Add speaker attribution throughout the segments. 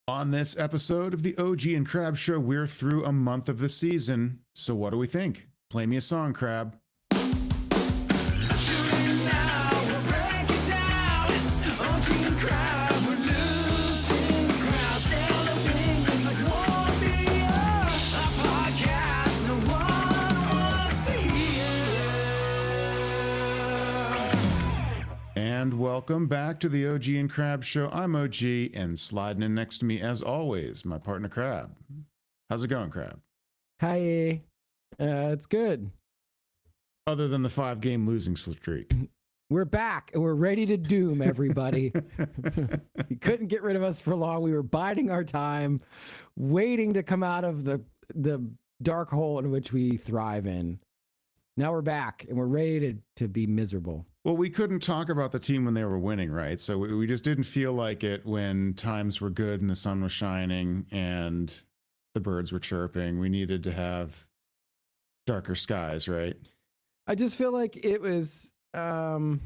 Speaker 1: On this episode of the OG and Crab Show, we're through a month of the season. So what do we think? Play me a song, Crab. And welcome back to the OG and Crab Show. I'm OG, and sliding in next to me, as always, my partner Crab. How's it going, Crab?
Speaker 2: Hi, it's good.
Speaker 1: Other than the 5-game losing streak.
Speaker 2: We're back and we're ready to doom everybody. You couldn't get rid of us for long. We were biding our time, waiting to come out of the dark hole in which we thrive in. Now we're back and we're ready to be miserable.
Speaker 1: Well, we couldn't talk about the team when they were winning, right? So we just didn't feel like it when times were good and the sun was shining and the birds were chirping. We needed to have darker skies, right?
Speaker 2: I just feel like it was I mean,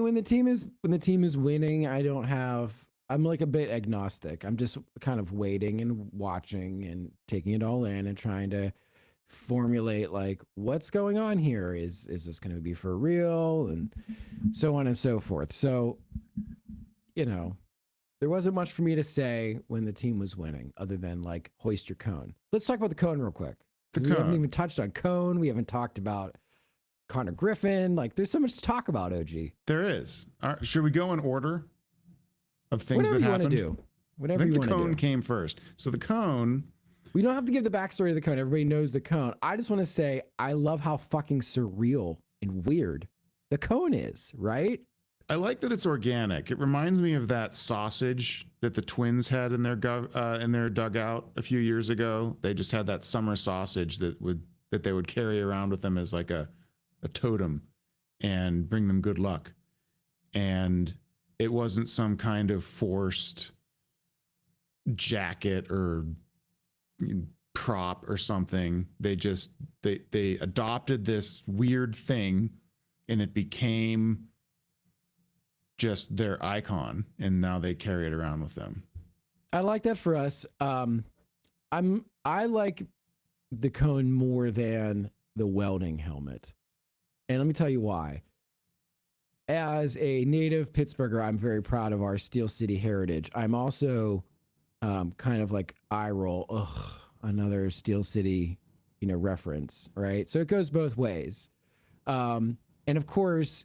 Speaker 2: when the team is winning, I'm like a bit agnostic. I'm just kind of waiting and watching and taking it all in and trying to formulate like what's going on here. Is this going to be for real, and so on and so forth. So, you know, there wasn't much for me to say when the team was winning other than like hoist your cone. Let's talk about the cone real quick. We haven't even touched on cone. We haven't talked about Connor Griffin. Like, there's so much to talk about, OG.
Speaker 1: There is. Should we go in order of things
Speaker 2: Whatever
Speaker 1: that
Speaker 2: you
Speaker 1: happened?
Speaker 2: want to do. Whatever you want to do.
Speaker 1: The cone came first. So the cone.
Speaker 2: We don't have to give the backstory of the cone. Everybody knows the cone. I just want to say I love how fucking surreal and weird the cone is, right?
Speaker 1: I like that it's organic. It reminds me of that sausage that the Twins had in their dugout a few years ago. They just had that summer sausage that they would carry around with them as like a totem and bring them good luck. And it wasn't some kind of forced jacket or prop or something. They adopted this weird thing and it became just their icon, and now they carry it around with them.
Speaker 2: I like that for us. I like the cone more than the welding helmet. And let me tell you why. As a native Pittsburgher, I'm very proud of our Steel City heritage. I'm also kind of like eye roll. Ugh, another Steel City, reference, right? So it goes both ways. And of course,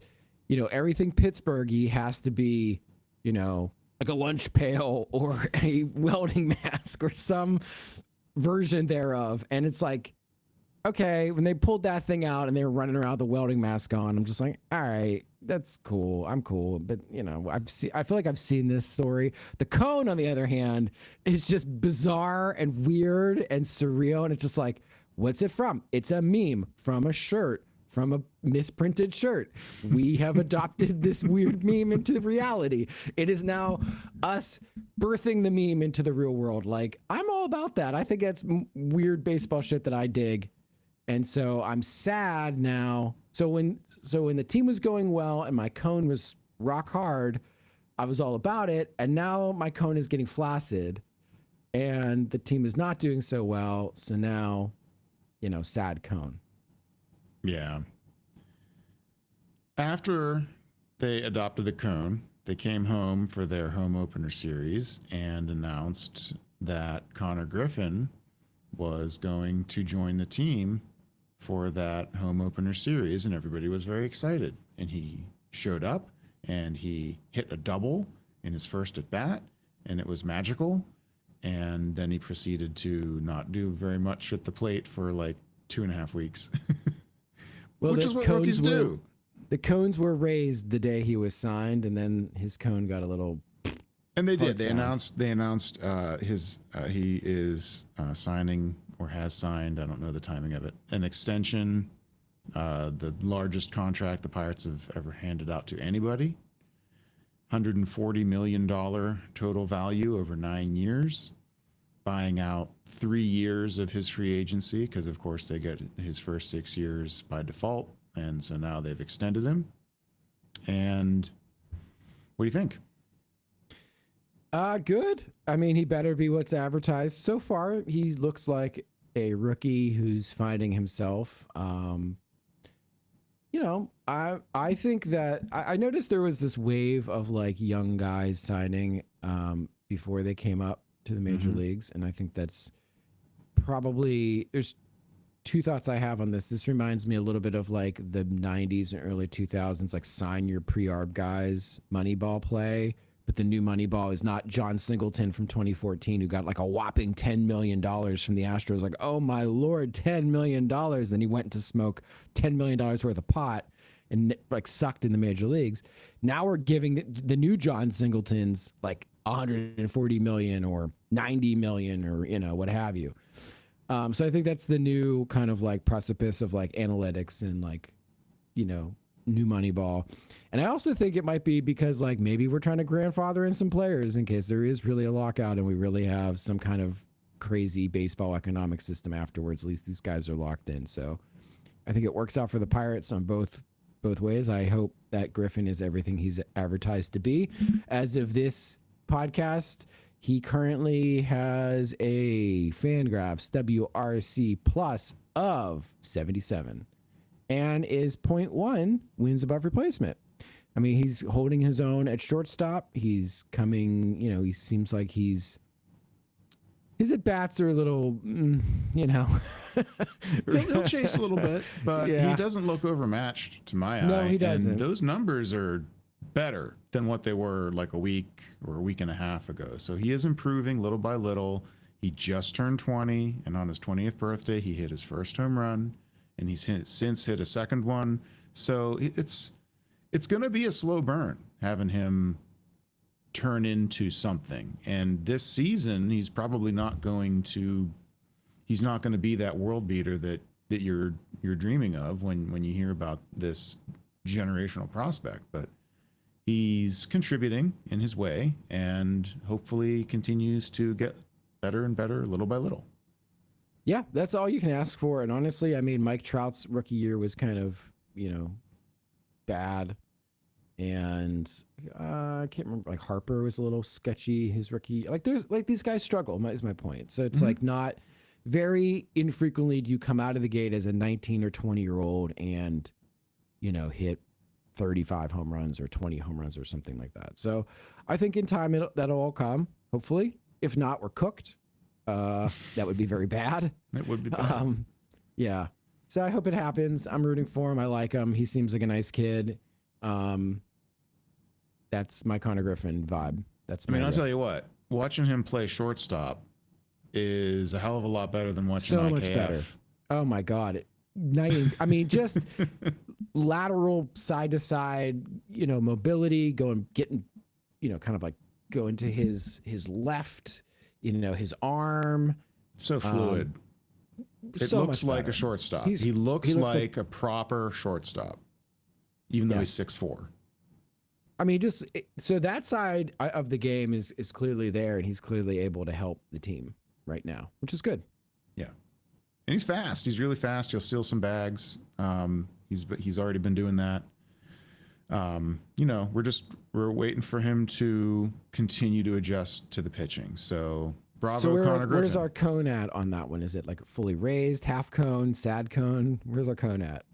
Speaker 2: everything Pittsburghy has to be, like a lunch pail or a welding mask or some version thereof. And it's like, okay, when they pulled that thing out and they were running around with the welding mask on, I'm just like, all right, that's cool. I'm cool. But, I feel like I've seen this story. The cone, on the other hand, is just bizarre and weird and surreal. And it's just like, what's it from? It's a meme from a shirt, from a misprinted shirt. We have adopted this weird meme into reality. It is now us birthing the meme into the real world. Like, I'm all about that. I think that's weird baseball shit that I dig. And so I'm sad now. So when the team was going well and my cone was rock hard, I was all about it. And now my cone is getting flaccid and the team is not doing so well. So now, sad cone.
Speaker 1: Yeah. After they adopted the cone, they came home for their home opener series and announced that Connor Griffin was going to join the team for that home opener series, and everybody was very excited. And he showed up and he hit a double in his first at bat, and it was magical. And then he proceeded to not do very much at the plate for like 2.5 weeks.
Speaker 2: Well,
Speaker 1: which is what rookies do.
Speaker 2: The cones were raised the day he was signed, and then his cone got a little.
Speaker 1: And they did. They announced he is signing or has signed. I don't know the timing of it. An extension, the largest contract the Pirates have ever handed out to anybody. $140 million total value over 9 years, buying out 3 years of his free agency because, of course, they get his first 6 years by default. And so now they've extended him. And what do you think?
Speaker 2: Good. I mean, he better be what's advertised. So far, he looks like a rookie who's finding himself. I think that I noticed there was this wave of like young guys signing before they came up to the major leagues, and I think that's probably there's two thoughts I have on this. This reminds me a little bit of like the 90s and early 2000s, like sign your pre-arb guys Moneyball play. But the new Moneyball is not John Singleton from 2014, who got like a whopping $10 million from the Astros. Like, oh my Lord, $10 million. Then he went to smoke $10 million worth of pot and like sucked in the major leagues. Now we're giving the new John Singletons like 140 million or 90 million or, what have you. So I think that's the new kind of like precipice of like analytics and like, new Moneyball. And I also think it might be because like maybe we're trying to grandfather in some players in case there is really a lockout and we really have some kind of crazy baseball economic system afterwards. At least these guys are locked in. So I think it works out for the Pirates on both ways. I hope that Griffin is everything he's advertised to be. As of this podcast, he currently has a Fangraphs WRC plus of 77 and is 0.1 wins above replacement. I mean, he's holding his own at shortstop. He's coming, he seems like his at-bats are a little,
Speaker 1: He'll chase a little bit, but he doesn't look overmatched to my eye.
Speaker 2: No, he doesn't.
Speaker 1: And those numbers are better than what they were like a week or a week and a half ago. So he is improving little by little. He just turned 20, and on his 20th birthday, he hit his first home run, and he's since hit a second one. So it's going to be a slow burn having him turn into something. And this season, he's probably not going to be that world beater that you're dreaming of when you hear about this generational prospect. But he's contributing in his way and hopefully continues to get better and better little by little.
Speaker 2: Yeah, that's all you can ask for. And honestly, I mean, Mike Trout's rookie year was kind of, bad. And I can't remember, like Harper was a little sketchy his rookie. Like there's like these guys struggle is my point. So it's like not very infrequently do you come out of the gate as a 19 or 20-year-old and, hit 35 home runs or 20 home runs or something like that. So I think in time that'll all come, hopefully. If not, we're cooked. That would be very bad.
Speaker 1: It would be bad.
Speaker 2: Yeah. So I hope it happens. I'm rooting for him. I like him. He seems like a nice kid. That's my Connor Griffin vibe.
Speaker 1: I'll tell you what, watching him play shortstop is a hell of a lot better than watching
Speaker 2: so
Speaker 1: IKF.
Speaker 2: much better. Oh my God. Just lateral side to side, mobility, getting, kind of like going to his left, his arm.
Speaker 1: So fluid. It
Speaker 2: so
Speaker 1: looks like a shortstop. He looks like a proper shortstop, even though he's 6'4".
Speaker 2: So that side of the game is clearly there, and he's clearly able to help the team right now, which is good.
Speaker 1: Yeah. And he's fast. He's really fast. He'll steal some bags. He's already been doing that. We're waiting for him to continue to adjust to the pitching. So bravo, Connor Griffin.
Speaker 2: Where's our cone at on that one? Is it like fully raised, half cone, sad cone? Where's our cone at?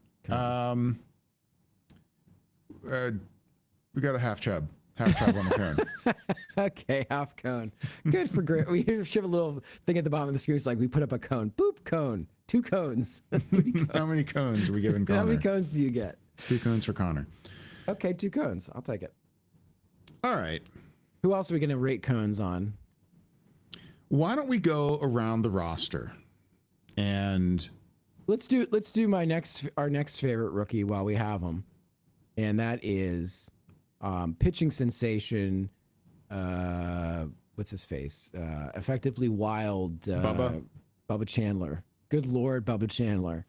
Speaker 1: We got a half chub on the cone.
Speaker 2: Okay, half cone. Good for great. We should have a little thing at the bottom of the screen. It's like we put up a cone. Boop, cone. 2 cones. 3 cones.
Speaker 1: How many cones are we giving Connor?
Speaker 2: How many cones do you get?
Speaker 1: 2 cones for Connor.
Speaker 2: Okay, 2 cones. I'll take it.
Speaker 1: All right.
Speaker 2: Who else are we going to rate cones on?
Speaker 1: Why don't we go around the roster and
Speaker 2: let's do our next favorite rookie while we have him, and that is pitching sensation. What's his face? Effectively wild. Bubba Chandler. Good Lord, Bubba Chandler.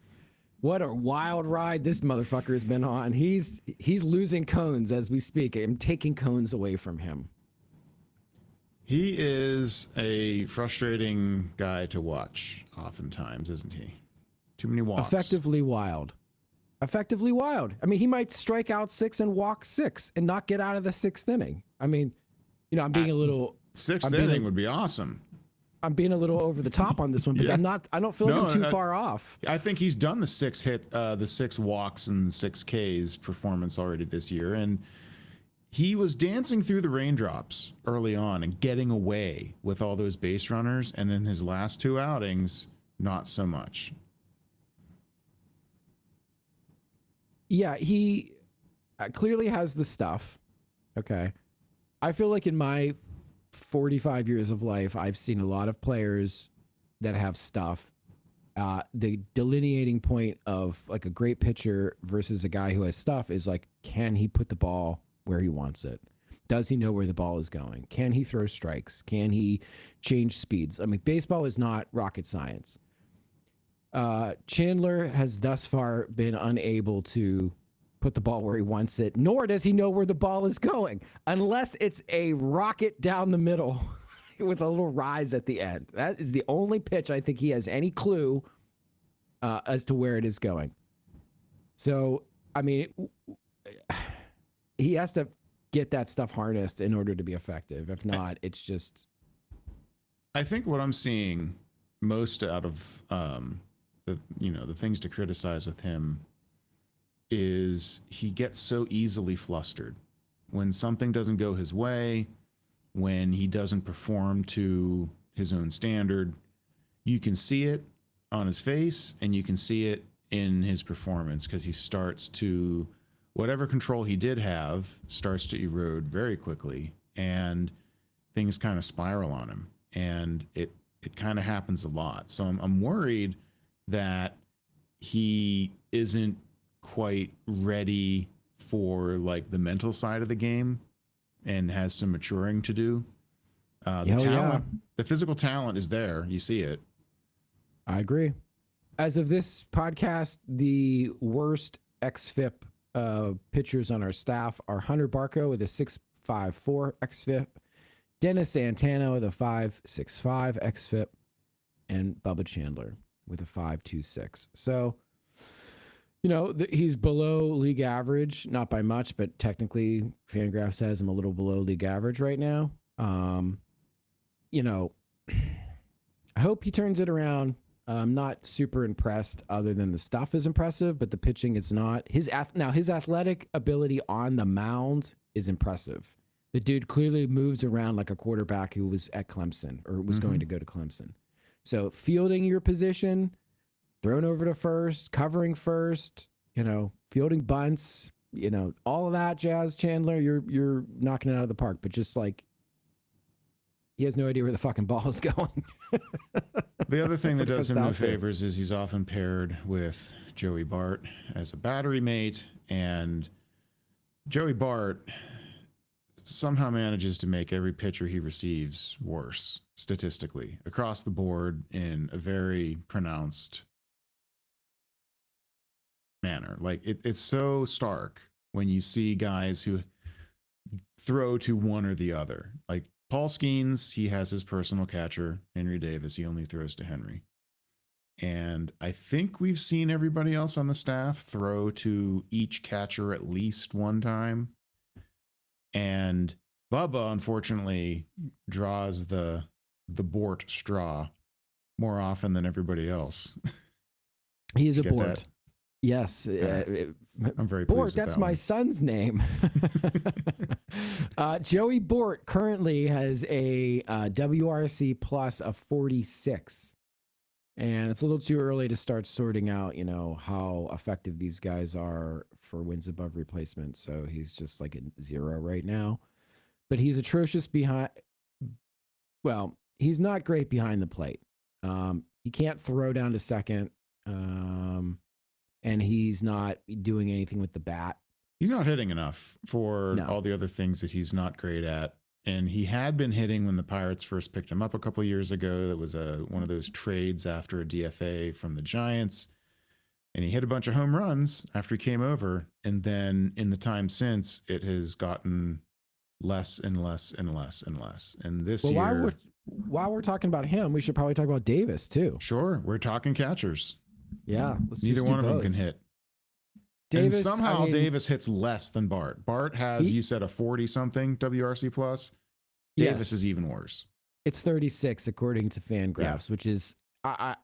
Speaker 2: What a wild ride this motherfucker has been on. He's losing cones as we speak. I'm taking cones away from him.
Speaker 1: He is a frustrating guy to watch oftentimes, isn't he? Too many walks.
Speaker 2: Effectively wild. I mean, he might strike out 6 and walk 6 and not get out of the 6th inning. I mean, I'm being a little
Speaker 1: Sixth inning would be awesome.
Speaker 2: I'm being a little over the top on this one, but
Speaker 1: Yeah.
Speaker 2: I don't feel like I'm too far off.
Speaker 1: I think he's done the 6 walks and 6 Ks performance already this year. And he was dancing through the raindrops early on and getting away with all those base runners. And then his last 2 outings, not so much.
Speaker 2: Yeah, he clearly has the stuff. Okay. I feel like in my 45 years of life, I've seen a lot of players that have stuff. The delineating point of like a great pitcher versus a guy who has stuff is like, can he put the ball where he wants it? Does he know where the ball is going? Can he throw strikes? Can he change speeds? I mean, baseball is not rocket science. Chandler has thus far been unable to put the ball where he wants it, nor does he know where the ball is going, unless it's a rocket down the middle with a little rise at the end. That is the only pitch I think he has any clue as to where it is going. So, I mean, he has to get that stuff harnessed in order to be effective. If not, it's just...
Speaker 1: I think what I'm seeing most out of the things to criticize with him is he gets so easily flustered when something doesn't go his way, when he doesn't perform to his own standard. You can see it on his face and you can see it in his performance, because he starts to, whatever control he did have starts to erode very quickly, and things kind of spiral on him, and it kind of happens a lot. So I'm worried that he isn't quite ready for like the mental side of the game and has some maturing to do. The physical talent is there. You see it.
Speaker 2: I agree. As of this podcast, the worst XFIP pitchers on our staff are Hunter Barco with a 6.54 XFIP, Dennis Santana with a 5.65 XFIP, and Bubba Chandler with a 5.26. So, he's below league average, not by much, but technically Fangraphs has him a little below league average right now. I hope he turns it around. I'm not super impressed, other than the stuff is impressive, but the pitching, it's not. His athletic ability on the mound is impressive. The dude clearly moves around like a quarterback who was at Clemson or was going to go to Clemson. So fielding your position, thrown over to first, covering first, fielding bunts, all of that jazz, Chandler, you're knocking it out of the park. But just like, he has no idea where the fucking ball is going.
Speaker 1: The other thing that does him no favors is he's often paired with Joey Bart as a battery mate, and Joey Bart somehow manages to make every pitcher he receives worse statistically across the board in a very pronounced manner. Like it's so stark when you see guys who throw to one or the other. Like Paul Skeens, he has his personal catcher, Henry Davis. He only throws to Henry. And I think we've seen everybody else on the staff throw to each catcher at least one time. And Bubba, unfortunately, draws the Bort straw more often than everybody else.
Speaker 2: He is a Bort.
Speaker 1: That?
Speaker 2: Yes.
Speaker 1: I'm very
Speaker 2: Bort,
Speaker 1: pleased with
Speaker 2: that's
Speaker 1: that
Speaker 2: my
Speaker 1: one.
Speaker 2: son's name. Joey Bort currently has a WRC plus of 46. And it's a little too early to start sorting out, how effective these guys are for wins above replacement. So he's just like a 0 right now. But he's atrocious behind. Well, he's not great behind the plate. He can't throw down to second. And he's not doing anything with the bat.
Speaker 1: He's not hitting enough for
Speaker 2: No.
Speaker 1: all the other things that he's not great at. And he had been hitting when the Pirates first picked him up a couple of years ago. That was one of those trades after a DFA from the Giants. And he hit a bunch of home runs after he came over. And then in the time since, it has gotten less and less and less and less. And this year...
Speaker 2: While we're talking about him, we should probably talk about Davis, too.
Speaker 1: Sure, we're talking catchers.
Speaker 2: Yeah.
Speaker 1: Neither one of them can hit.
Speaker 2: Davis,
Speaker 1: and somehow Davis hits less than Bart. Bart has, you said, a 40-something WRC plus. Davis
Speaker 2: Yes.
Speaker 1: is even worse.
Speaker 2: It's 36 according to Fangraphs, which is I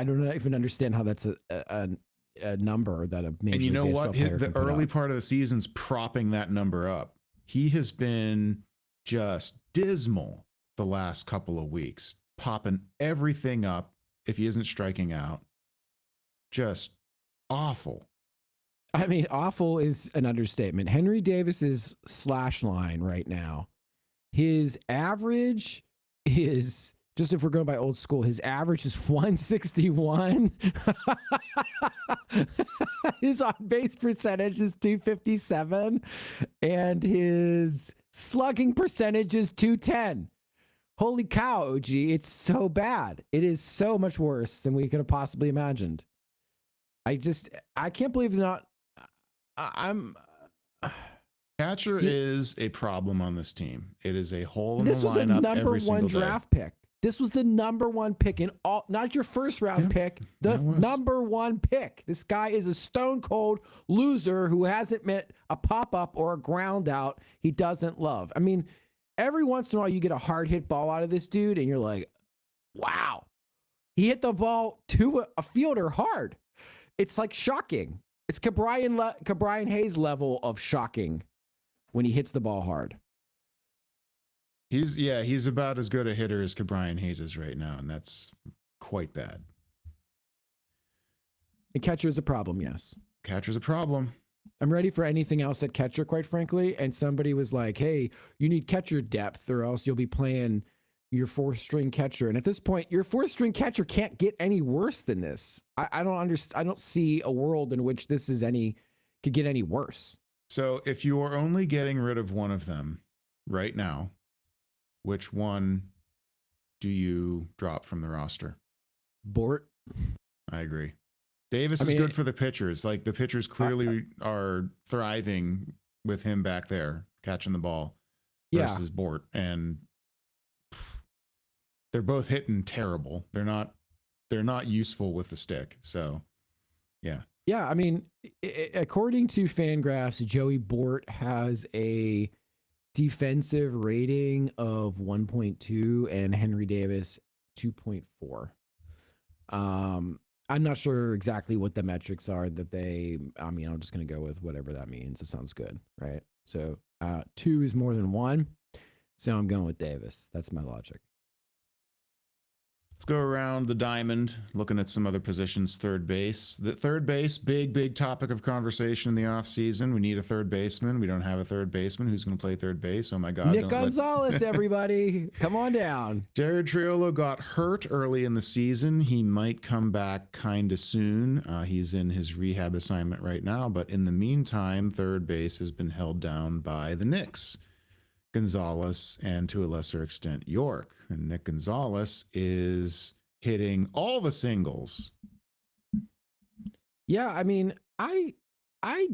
Speaker 2: don't even understand how that's a number that a major
Speaker 1: And you
Speaker 2: league
Speaker 1: know
Speaker 2: baseball
Speaker 1: what?
Speaker 2: player
Speaker 1: The
Speaker 2: can put
Speaker 1: early
Speaker 2: up.
Speaker 1: part of the season's propping that number up. He has been just dismal the last couple of weeks, popping everything up if he isn't striking out. Just awful.
Speaker 2: I mean, awful is an understatement. Henry Davis's slash line right now, his average is, just if we're going by old school, his average is 161. His on base percentage is 257, and his slugging percentage is 210. Holy cow, OG, it's so bad. It is so much worse than we could have possibly imagined. I can't believe they're not. I'm.
Speaker 1: Catcher is a problem on this team. It is a hole in
Speaker 2: This
Speaker 1: the
Speaker 2: was a
Speaker 1: lineup
Speaker 2: number
Speaker 1: every
Speaker 2: one
Speaker 1: single day.
Speaker 2: draft pick. This was the number one pick in all, not your first round pick, the number one pick. This guy is a stone cold loser who hasn't met a pop up or a ground out he doesn't love. I mean, every once in a while you get a hard hit ball out of this dude and you're like, wow, he hit the ball to a fielder hard. It's like shocking. It's Cabrian Hayes level of shocking when he hits the ball hard.
Speaker 1: He's about as good a hitter as Cabrian Hayes is right now, and that's quite bad.
Speaker 2: And catcher is a problem, yes.
Speaker 1: Catcher's a problem.
Speaker 2: I'm ready for anything else at catcher, quite frankly. And somebody was like, hey, you need catcher depth or else you'll be playing your fourth string catcher. And at this point, your fourth string catcher can't get any worse than this. I don't understand. I don't see a world in which this could get any worse.
Speaker 1: So if you are only getting rid of one of them right now, which one do you drop from the roster?
Speaker 2: Bort.
Speaker 1: I agree. Davis is good for the pitchers. Like the pitchers clearly are thriving with him back there catching the ball versus Bort, and they're both hitting terrible. They're not useful with the stick. So, yeah.
Speaker 2: Yeah, I mean, according to Fangraphs, Joey Bort has a defensive rating of 1.2 and Henry Davis 2.4. I'm not sure exactly what the metrics are that I'm just going to go with whatever that means. It sounds good, right? So 2 is more than 1. So I'm going with Davis. That's my logic.
Speaker 1: Let's go around the diamond, looking at some other positions. Third base. The third base, big topic of conversation in the offseason. We need a third baseman. We don't have a third baseman. Who's going to play third base? Oh my God.
Speaker 2: Nick Gonzalez, everybody. Come on down.
Speaker 1: Jared Triolo got hurt early in the season. He might come back kind of soon. He's in his rehab assignment right now. But in the meantime, third base has been held down by the Knicks. Gonzalez, and to a lesser extent, York. And Nick Gonzalez is hitting all the singles.
Speaker 2: Yeah, I mean, I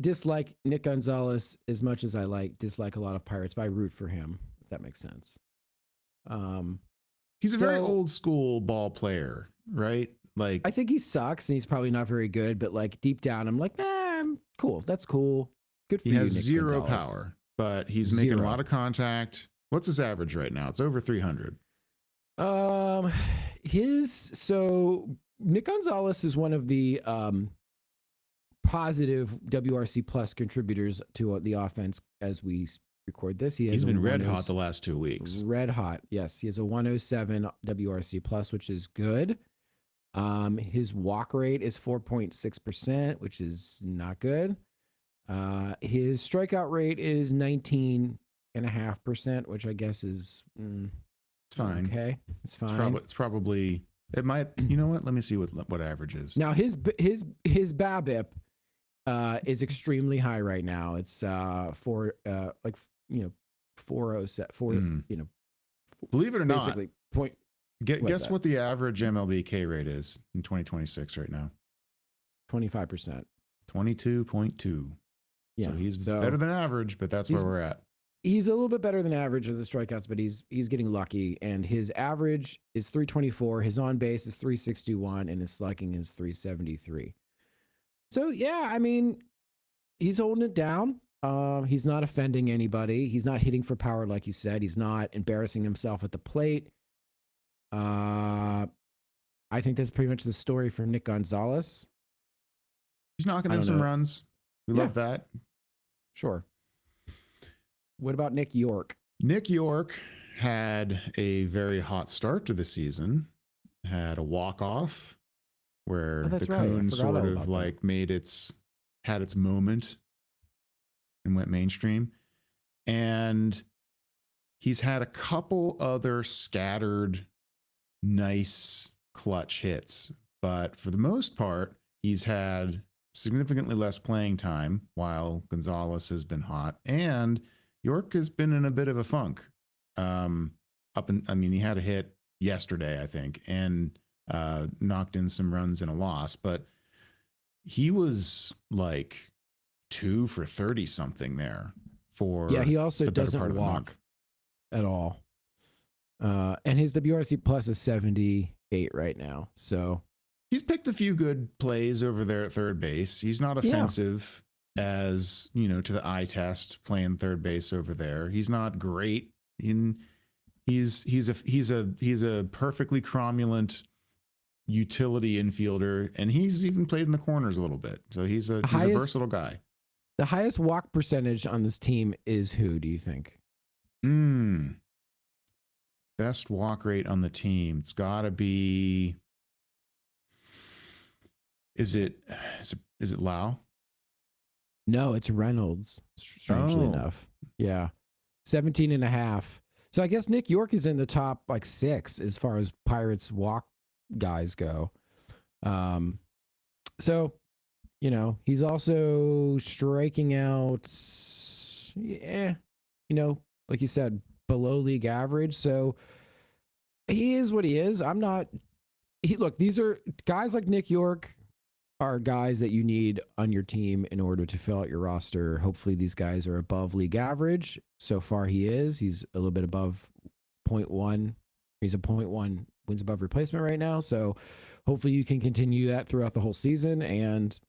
Speaker 2: dislike Nick Gonzalez as much as I dislike a lot of Pirates, but I root for him, if that makes sense.
Speaker 1: He's a very old school ball player, right? Like,
Speaker 2: I think he sucks and he's probably not very good, but like deep down, I'm like, cool. That's cool. Good for you, Nick
Speaker 1: He has zero
Speaker 2: Gonzalez.
Speaker 1: power. But he's making a lot of contact. What's his average right now? It's over 300.
Speaker 2: Nick Gonzalez is one of the positive WRC plus contributors to the offense as we record this.
Speaker 1: He's been red hot the last 2 weeks.
Speaker 2: Red hot, yes. He has a 107 WRC plus, which is good. His walk rate is 4.6%, which is not good. His strikeout rate is 19.5%, which I guess is
Speaker 1: it's fine.
Speaker 2: Okay, it's fine.
Speaker 1: It's probably it might. You know what? Let me see what average is.
Speaker 2: Now his BABIP is extremely high right now. It's 407.
Speaker 1: Believe it or not, guess what the average MLB-K rate is in 2026 right now?
Speaker 2: 25%.
Speaker 1: 22.2.
Speaker 2: Yeah,
Speaker 1: so he's better than average, but that's where we're at.
Speaker 2: He's a little bit better than average of the strikeouts, but he's getting lucky. And his average is 324. His on base is 361, and his slugging is 373. So yeah, I mean, he's holding it down. He's not offending anybody. He's not hitting for power, like you said. He's not embarrassing himself at the plate. I think that's pretty much the story for Nick Gonzalez.
Speaker 1: He's knocking
Speaker 2: I
Speaker 1: in
Speaker 2: don't
Speaker 1: some
Speaker 2: know.
Speaker 1: runs. We
Speaker 2: Yeah.
Speaker 1: love that.
Speaker 2: Sure. What about Nick York?
Speaker 1: Nick York had a very hot start to the season. Had a walk-off where
Speaker 2: Oh, that's
Speaker 1: the
Speaker 2: right. I
Speaker 1: cone
Speaker 2: forgot
Speaker 1: sort
Speaker 2: all
Speaker 1: of
Speaker 2: about that.
Speaker 1: like had its moment and went mainstream. And he's had a couple other scattered nice clutch hits, but for the most part, he's had significantly less playing time while Gonzalez has been hot, and York has been in a bit of a funk. He had a hit yesterday, I think, and knocked in some runs in a loss, but he was like 2 for 30 something there
Speaker 2: Yeah,
Speaker 1: for
Speaker 2: he also
Speaker 1: the better
Speaker 2: doesn't
Speaker 1: part of the month.
Speaker 2: walk at all. And his WRC plus is 78 right now. So
Speaker 1: He's picked a few good plays over there at third base. He's not
Speaker 2: yeah,
Speaker 1: offensive as, to the eye test playing third base over there. He's not great in he's a perfectly cromulent utility infielder, and he's even played in the corners a little bit. So he's a versatile guy.
Speaker 2: the highest walk percentage on this team is who, do you think?
Speaker 1: Best walk rate on the team. It's got to be. Is it Lau?
Speaker 2: No, it's Reynolds, strangely enough. Yeah. 17 and a half. So I guess Nick York is in the top like 6 as far as Pirates walk guys go. So, he's also striking out, like you said, below league average. So he is what he is. Look, these are guys like Nick York are guys that you need on your team in order to fill out your roster. Hopefully these guys are above league average. So far he is. He's a little bit above 0.1. He's a 0.1 wins above replacement right now. So hopefully you can continue that throughout the whole season. And,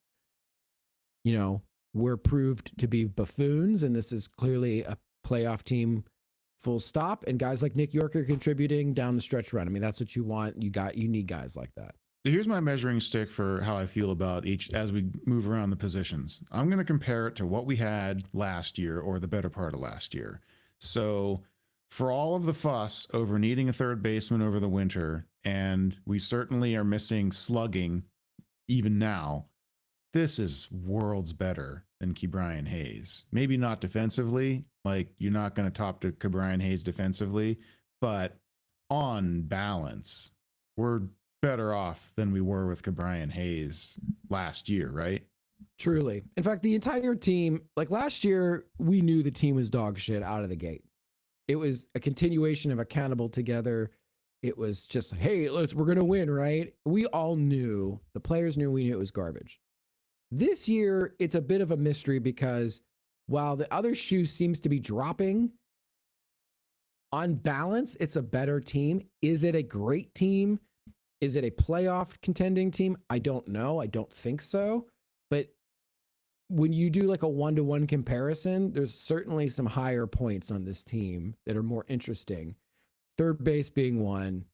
Speaker 2: we're proved to be buffoons, and this is clearly a playoff team full stop. And guys like Nick York are contributing down the stretch run. I mean, that's what you want. You need guys like that.
Speaker 1: Here's my measuring stick for how I feel about each as we move around the positions. I'm going to compare it to what we had last year or the better part of last year. So for all of the fuss over needing a third baseman over the winter, and we certainly are missing slugging even now, this is worlds better than Ke'Bryan Hayes. Maybe not defensively, like you're not going to top to Ke'Bryan Hayes defensively, but on balance, we're better off than we were with Ke'Bryan Hayes last year, right?
Speaker 2: Truly. In fact, the entire team, like last year, we knew the team was dog shit out of the gate. It was a continuation of accountable together. It was just, hey, we're going to win, right? We all knew, the players knew, we knew it was garbage. This year, it's a bit of a mystery because while the other shoe seems to be dropping, on balance, it's a better team. Is it a great team? Is it a playoff contending team? I don't know. I don't think so. But when you do like a 1-to-1 comparison, there's certainly some higher points on this team that are more interesting. Third base being one.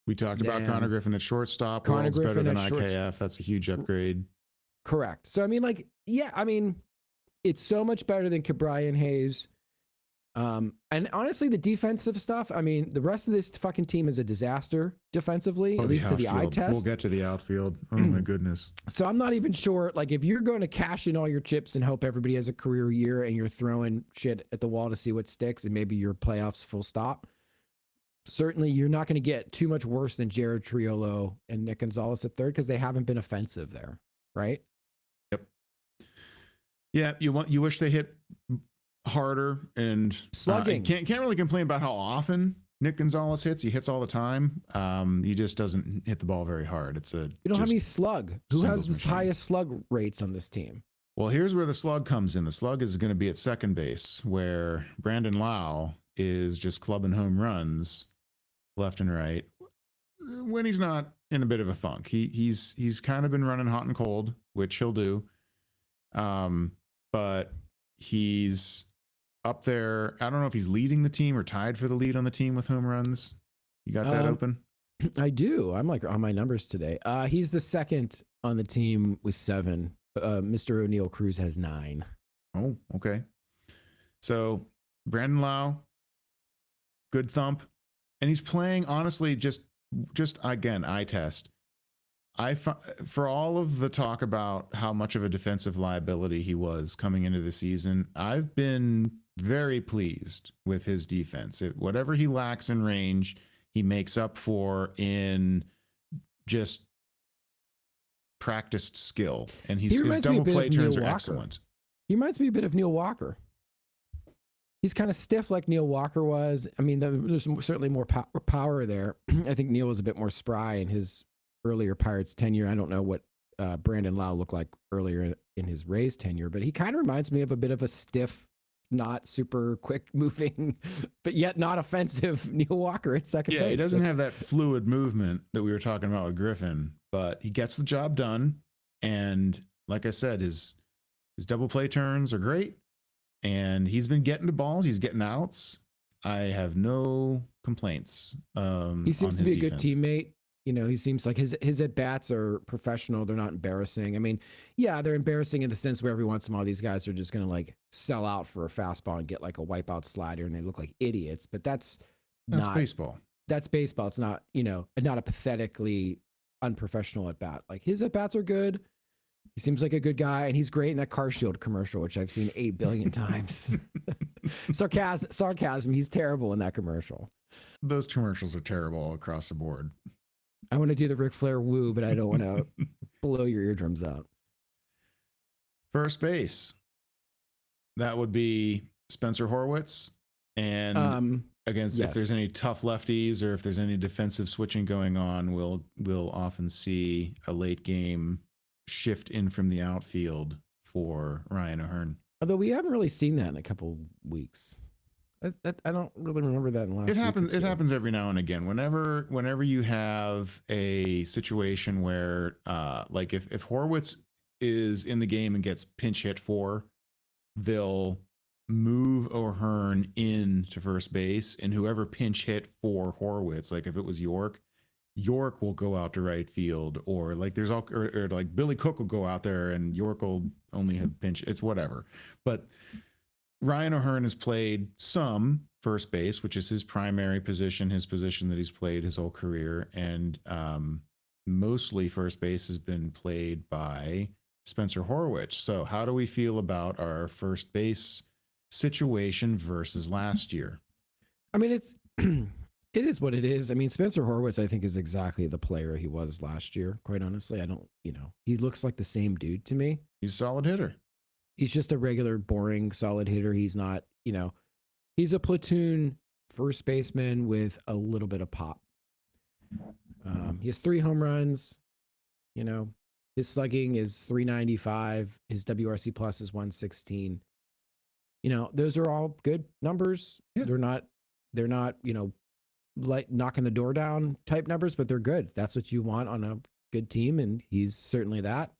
Speaker 1: We talked about Connor Griffin at shortstop.
Speaker 2: Connor Griffin
Speaker 1: better than IKF. That's a huge upgrade.
Speaker 2: Correct. So, it's so much better than Ke'Bryan Hayes. And honestly, the defensive stuff, the rest of this fucking team is a disaster defensively, at least to the eye test.
Speaker 1: We'll get to the outfield. Oh my goodness.
Speaker 2: So I'm not even sure, like, if you're going to cash in all your chips and hope everybody has a career year and you're throwing shit at the wall to see what sticks and maybe your playoffs full stop, certainly you're not going to get too much worse than Jared Triolo and Nick Gonzalez at third because they haven't been offensive there, right?
Speaker 1: Yep. Yeah, you wish they hit harder and
Speaker 2: slugging.
Speaker 1: Can't really complain about how often Nick Gonzalez hits. He hits all the time. He just doesn't hit the ball very hard. You
Speaker 2: don't have any slug. Who has the highest slug rates on this team?
Speaker 1: Well, here's where the slug comes in. The slug is going to be at second base, where Brandon Lau is just clubbing home runs left and right when he's not in a bit of a funk. He's kind of been running hot and cold, which he'll do. But he's up there. I don't know if he's leading the team or tied for the lead on the team with home runs. You got that open?
Speaker 2: I do. I'm like on my numbers today. He's the second on the team with 7. Mr. O'Neill Cruz has 9.
Speaker 1: Oh, okay. So Brandon Lau, good thump, and he's playing honestly just again eye test. For all of the talk about how much of a defensive liability he was coming into the season, I've been very pleased with his defense. Whatever he lacks in range, he makes up for in just practiced skill, and his double play turns are excellent.
Speaker 2: He reminds me a bit of Neil Walker. He's kind of stiff like Neil Walker was. I mean, there's certainly more power there. I think Neil was a bit more spry in his earlier Pirates tenure. I don't know what Brandon Lau looked like earlier in his Rays tenure, but he kind of reminds me of a bit of a stiff, not super quick moving, but yet not offensive Neil Walker at second base.
Speaker 1: Yeah, he doesn't have that fluid movement that we were talking about with Griffin, but he gets the job done. And like I said, his double play turns are great, and he's been getting to balls. He's getting outs. I have no complaints.
Speaker 2: He seems to be a good
Speaker 1: defense.
Speaker 2: teammate. You know, he seems like his at-bats are professional. They're not embarrassing. I mean, yeah, they're embarrassing in the sense where every once in a while these guys are just going to like sell out for a fastball and get like a wipeout slider and they look like idiots. But that's not
Speaker 1: baseball.
Speaker 2: That's baseball. It's not, not a pathetically unprofessional at-bat. Like his at-bats are good. He seems like a good guy, and he's great in that Car Shield commercial, which I've seen 8 billion times. Sarcasm. He's terrible in that commercial.
Speaker 1: Those commercials are terrible all across the board.
Speaker 2: I want to do the Ric Flair woo, but I don't want to blow your eardrums out.
Speaker 1: First base. That would be Spencer Horwitz. And against,
Speaker 2: yes.
Speaker 1: If there's any tough lefties or if there's any defensive switching going on, we'll often see a late game shift in from the outfield for Ryan O'Hearn.
Speaker 2: Although we haven't really seen that in a couple weeks. I don't really remember that in the last
Speaker 1: It happens.
Speaker 2: week
Speaker 1: It happens every now and again. Whenever you have a situation where, like if Horwitz is in the game and gets pinch hit for, they'll move O'Hearn in to first base, and whoever pinch hit for Horwitz, like if it was York will go out to right field, or like there's all, or like Billy Cook will go out there and York will only have pinch. It's whatever, but Ryan O'Hearn has played some first base, which is his primary position, his position that he's played his whole career. And mostly first base has been played by Spencer Horwitz. So how do we feel about our first base situation versus last year?
Speaker 2: I mean, it is what it is. I mean, Spencer Horwitz, I think, is exactly the player he was last year. Quite honestly, I don't, he looks like the same dude to me.
Speaker 1: He's a solid hitter.
Speaker 2: He's just a regular, boring, solid hitter. He's not, he's a platoon first baseman with a little bit of pop. He has 3 home runs. His slugging is 395. His WRC plus is 116. Those are all good numbers. Yeah. They're not, like knocking the door down type numbers, but they're good. That's what you want on a good team, and he's certainly that.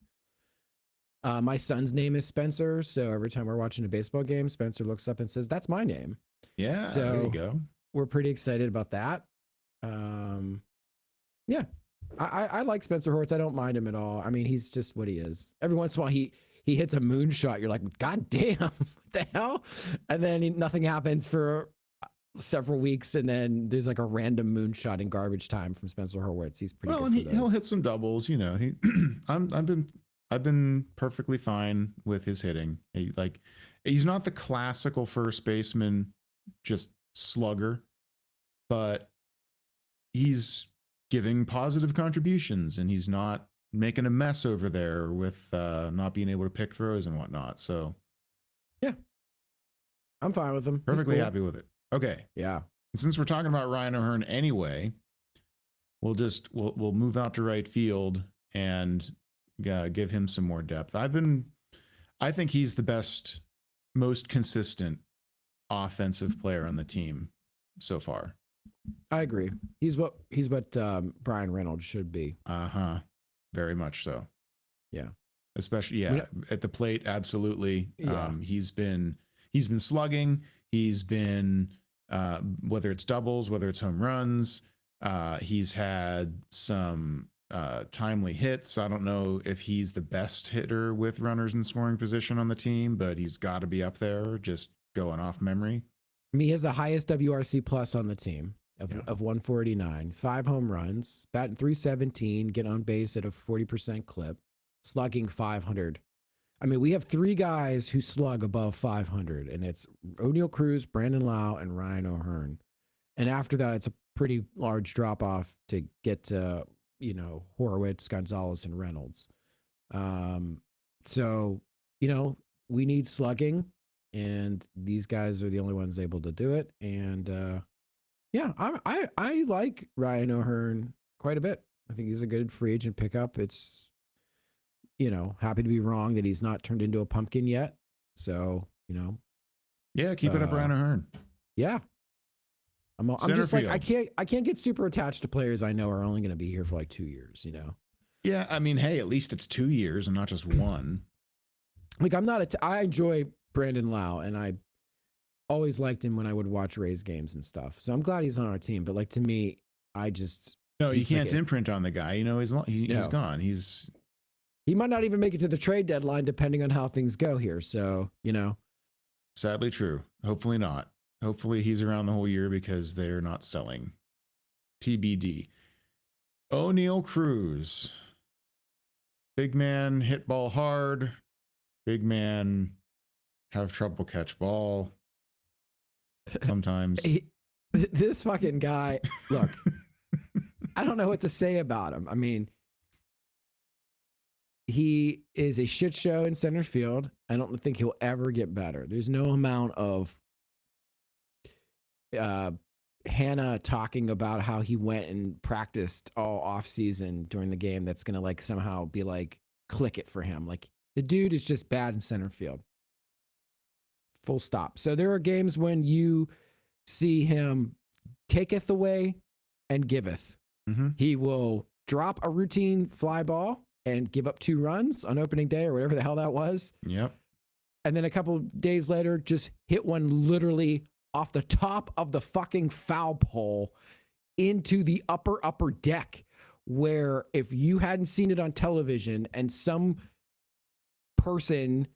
Speaker 2: My son's name is Spencer, so every time we're watching a baseball game, Spencer looks up and says, "That's my name."
Speaker 1: Yeah,
Speaker 2: so
Speaker 1: there you go.
Speaker 2: We're pretty excited about that. Yeah, I like Spencer Horwitz. I don't mind him at all. I mean, he's just what he is. Every once in a while, he hits a moonshot. You're like, God damn, what the hell? And then nothing happens for several weeks, and then there's like a random moonshot in garbage time from Spencer Horwitz. He's pretty good.
Speaker 1: And he'll hit some doubles. I've been perfectly fine with his hitting. He's not the classical first baseman, just slugger, but he's giving positive contributions, and he's not making a mess over there with not being able to pick throws and whatnot. So, yeah,
Speaker 2: I'm fine with him.
Speaker 1: Perfectly happy with it. Okay,
Speaker 2: yeah.
Speaker 1: And since we're talking about Ryan O'Hearn anyway, we'll move out to right field and give him some more depth. I think he's the best, most consistent offensive player on the team so far.
Speaker 2: I agree. He's what Brian Reynolds should be.
Speaker 1: Very much so.
Speaker 2: Yeah.
Speaker 1: especially at the plate. Absolutely.
Speaker 2: Yeah.
Speaker 1: He's been slugging. He's been whether it's doubles, whether it's home runs. He's had some timely hits. I don't know if he's the best hitter with runners in scoring position on the team, but he's got to be up there, just going off memory.
Speaker 2: I mean, he has the highest WRC plus on the team of 149, 5 home runs, batting 317, get on base at a 40% clip, slugging 500. I mean, we have 3 guys who slug above 500, and it's O'Neal Cruz, Brandon Lau, and Ryan O'Hearn. And after that, it's a pretty large drop off to get to, Horowitz, Gonzalez, and Reynolds. So, we need slugging, and these guys are the only ones able to do it. And I like Ryan O'Hearn quite a bit. I think he's a good free agent pickup. It's, happy to be wrong that he's not turned into a pumpkin yet. So,
Speaker 1: yeah, keep it up, Ryan O'Hearn.
Speaker 2: Yeah. I'm just
Speaker 1: field.
Speaker 2: like, I can't get super attached to players I know are only going to be here for like 2 years,
Speaker 1: Yeah, I mean, hey, at least it's 2 years and not just one.
Speaker 2: Like, I enjoy Brandon Lau, and I always liked him when I would watch Rays games and stuff. So I'm glad he's on our team. But like, to me,
Speaker 1: no, you can't imprint on the guy. He's gone.
Speaker 2: He might not even make it to the trade deadline, depending on how things go here. So,
Speaker 1: Sadly true. Hopefully not. Hopefully he's around the whole year because they're not selling. TBD. O'Neal Cruz. Big man hit ball hard. Big man have trouble catch ball. Sometimes.
Speaker 2: This fucking guy, look, I don't know what to say about him. I mean, he is a shit show in center field. I don't think he'll ever get better. There's no amount of Hannah talking about how he went and practiced all off season during the game that's gonna like somehow be like click it for him. Like, the dude is just bad in center field. Full stop. So there are games when you see him taketh away and giveth.
Speaker 1: Mm-hmm.
Speaker 2: He will drop a routine fly ball and give up 2 runs on opening day or whatever the hell that was.
Speaker 1: Yep.
Speaker 2: And then a couple days later, just hit one literally off the top of the fucking foul pole into the upper deck, where if you hadn't seen it on television and some person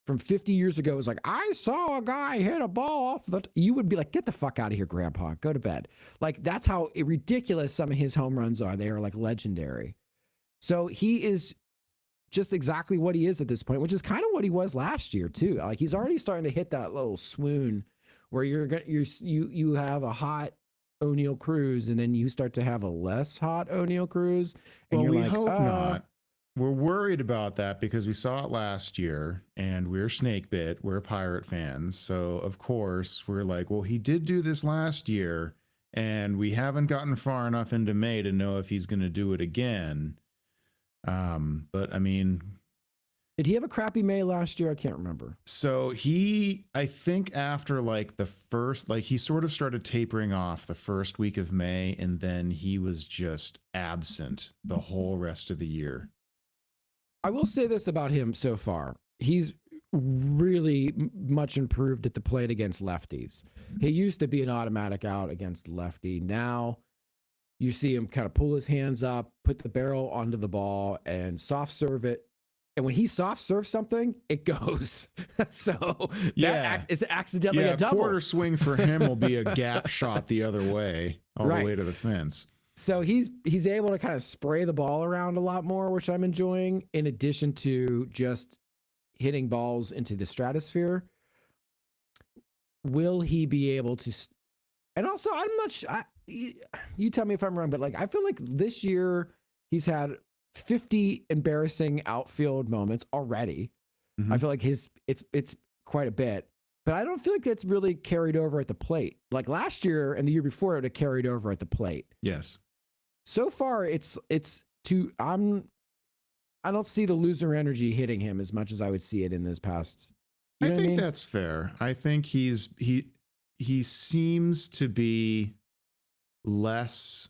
Speaker 2: from 50 years ago was like, I saw a guy hit a ball off you would be like, get the fuck out of here, grandpa, go to bed. Like, that's how ridiculous some of his home runs are. They are like legendary. So he is just exactly what he is at this point, which is kind of what he was last year too. Like, he's already starting to hit that little swoon where you have a hot O'Neal Cruz, and then you start to have a less hot O'Neal Cruz. And
Speaker 1: well,
Speaker 2: we
Speaker 1: hope not. We're worried about that because we saw it last year, and we're snake bit. We're Pirate fans, so of course we're like, well, he did do this last year, and we haven't gotten far enough into May to know if he's going to do it again. But I mean,
Speaker 2: did he have a crappy May last year? I can't remember.
Speaker 1: So I think after like the first, like he sort of started tapering off the first week of May, and then he was just absent the whole rest of the year.
Speaker 2: I will say this about him so far. He's really much improved at the plate against lefties. He used to be an automatic out against lefty. Now you see him kind of pull his hands up, put the barrel onto the ball, and soft serve it. And when he soft serves something, it goes. So
Speaker 1: yeah,
Speaker 2: it's accidentally a double.
Speaker 1: Quarter swing for him will be a gap shot the other way, all the way to the fence.
Speaker 2: So he's able to kind of spray the ball around a lot more, which I'm enjoying, in addition to just hitting balls into the stratosphere. Will he be able to? And also, I'm not sure. You tell me if I'm wrong, but like, I feel like this year he's had 50 embarrassing outfield moments already. Mm-hmm. I feel like it's quite a bit, but I don't feel like it's really carried over at the plate. Like last year and the year before, it had carried over at the plate.
Speaker 1: Yes.
Speaker 2: So far, I don't see the loser energy hitting him as much as I would see it in this past.
Speaker 1: I think that's fair. I think he seems to be less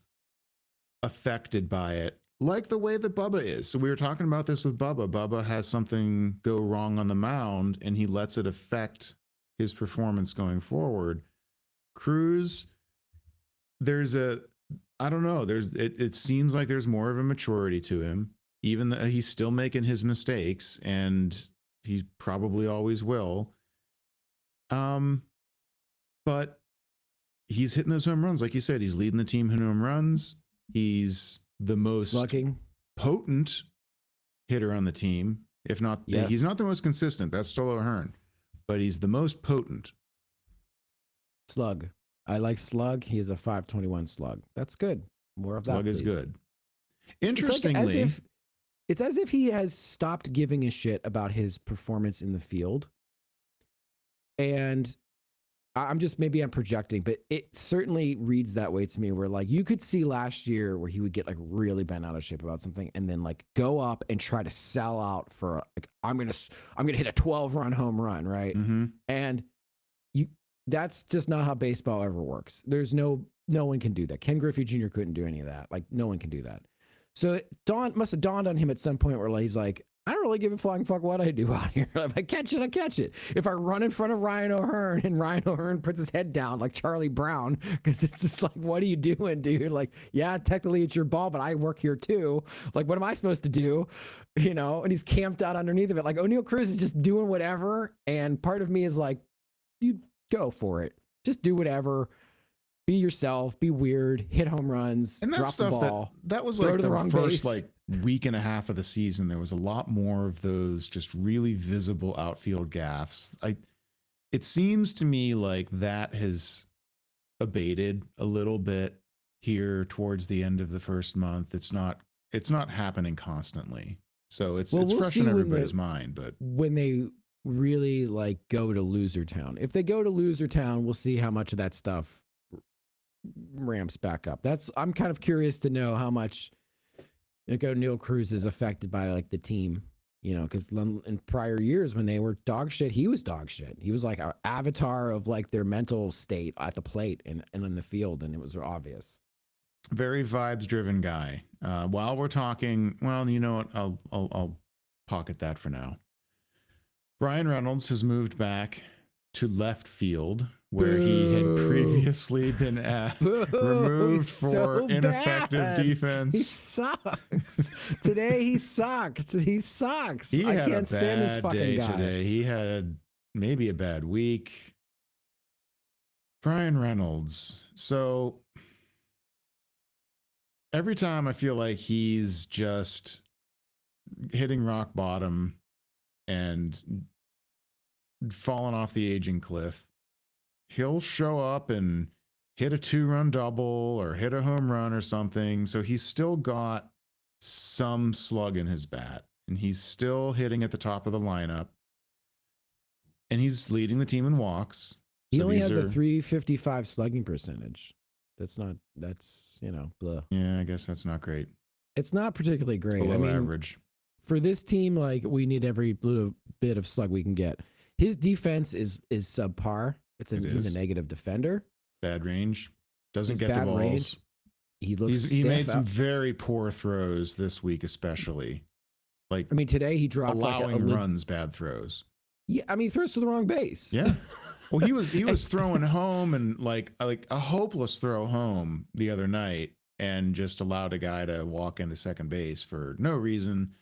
Speaker 1: affected by it like the way that Bubba is. So we were talking about this with Bubba. Bubba has something go wrong on the mound, and he lets it affect his performance going forward. Cruz, I don't know. It seems like there's more of a maturity to him, even though he's still making his mistakes, and he probably always will. But he's hitting those home runs, like you said. He's leading the team in home runs. He's the most potent hitter on the team. If not, he's not the most consistent. That's still O'Hearn, but he's the most potent.
Speaker 2: Slug. I like slug. He is a 521 slug. That's good. More of that.
Speaker 1: Slug is good. Interestingly,
Speaker 2: it's as if he has stopped giving a shit about his performance in the field. And maybe I'm projecting, but it certainly reads that way to me, where like you could see last year where he would get like really bent out of shape about something and then like go up and try to sell out for like, I'm going to hit a 12-run home run. Right.
Speaker 1: Mm-hmm.
Speaker 2: And that's just not how baseball ever works. There's no one can do that. Ken Griffey Jr. couldn't do any of that. Like no one can do that. So it must have dawned on him at some point where he's like, I don't really give a flying fuck what I do out here. If I catch it, I catch it. If I run in front of Ryan O'Hearn and Ryan O'Hearn puts his head down like Charlie Brown, because it's just like, what are you doing, dude? Like, yeah, technically it's your ball, but I work here too. Like, what am I supposed to do? You know, and he's camped out underneath of it. Like O'Neal Cruz is just doing whatever. And part of me is like, you go for it. Just do whatever. Be yourself. Be weird. Hit home runs.
Speaker 1: And that
Speaker 2: drop
Speaker 1: stuff,
Speaker 2: the ball.
Speaker 1: That was
Speaker 2: throw
Speaker 1: like
Speaker 2: to the wrong
Speaker 1: first
Speaker 2: base.
Speaker 1: like week and a half of the season. There was a lot more of those just really visible outfield gaffes. It seems to me like that has abated a little bit here towards the end of the first month. It's not happening constantly. So it's fresh in everybody's mind. But
Speaker 2: when they really like go to loser town, if they go to loser town, we'll see how much of that stuff ramps back up. I'm kind of curious to know how much like O'Neal Cruz is affected by like the team, you know, because in prior years when they were dog shit, he was dog shit. He was like an avatar of like their mental state at the plate and in the field, and it was obvious.
Speaker 1: Very vibes driven guy. While we're talking, well, you know what? I'll pocket that for now. Brian Reynolds has moved back to left field, where he had previously been removed for ineffective defense.
Speaker 2: He sucks. Today he sucked. He sucks.
Speaker 1: I
Speaker 2: can't stand this fucking
Speaker 1: day
Speaker 2: guy.
Speaker 1: Today. He had maybe a bad week. Brian Reynolds. So every time I feel like he's just hitting rock bottom and falling off the aging cliff, he'll show up and hit a 2-run double or hit a home run or something. So he's still got some slug in his bat, and he's still hitting at the top of the lineup, and he's leading the team in walks.
Speaker 2: He only has a 355 slugging percentage. That's, you know, blah.
Speaker 1: Yeah, I guess that's not great.
Speaker 2: It's not particularly great.
Speaker 1: Below average.
Speaker 2: For this team, like, we need every little bit of slug we can get. His defense is subpar. He's a negative defender.
Speaker 1: Bad range. Doesn't get the balls. Range.
Speaker 2: He looks.
Speaker 1: He made some very poor throws this week, especially. Like,
Speaker 2: I mean, today he dropped
Speaker 1: allowing runs, bad throws.
Speaker 2: Yeah, I mean, he throws to the wrong base.
Speaker 1: Yeah. Well, he was throwing home and like a hopeless throw home the other night, and just allowed a guy to walk into second base for no reason,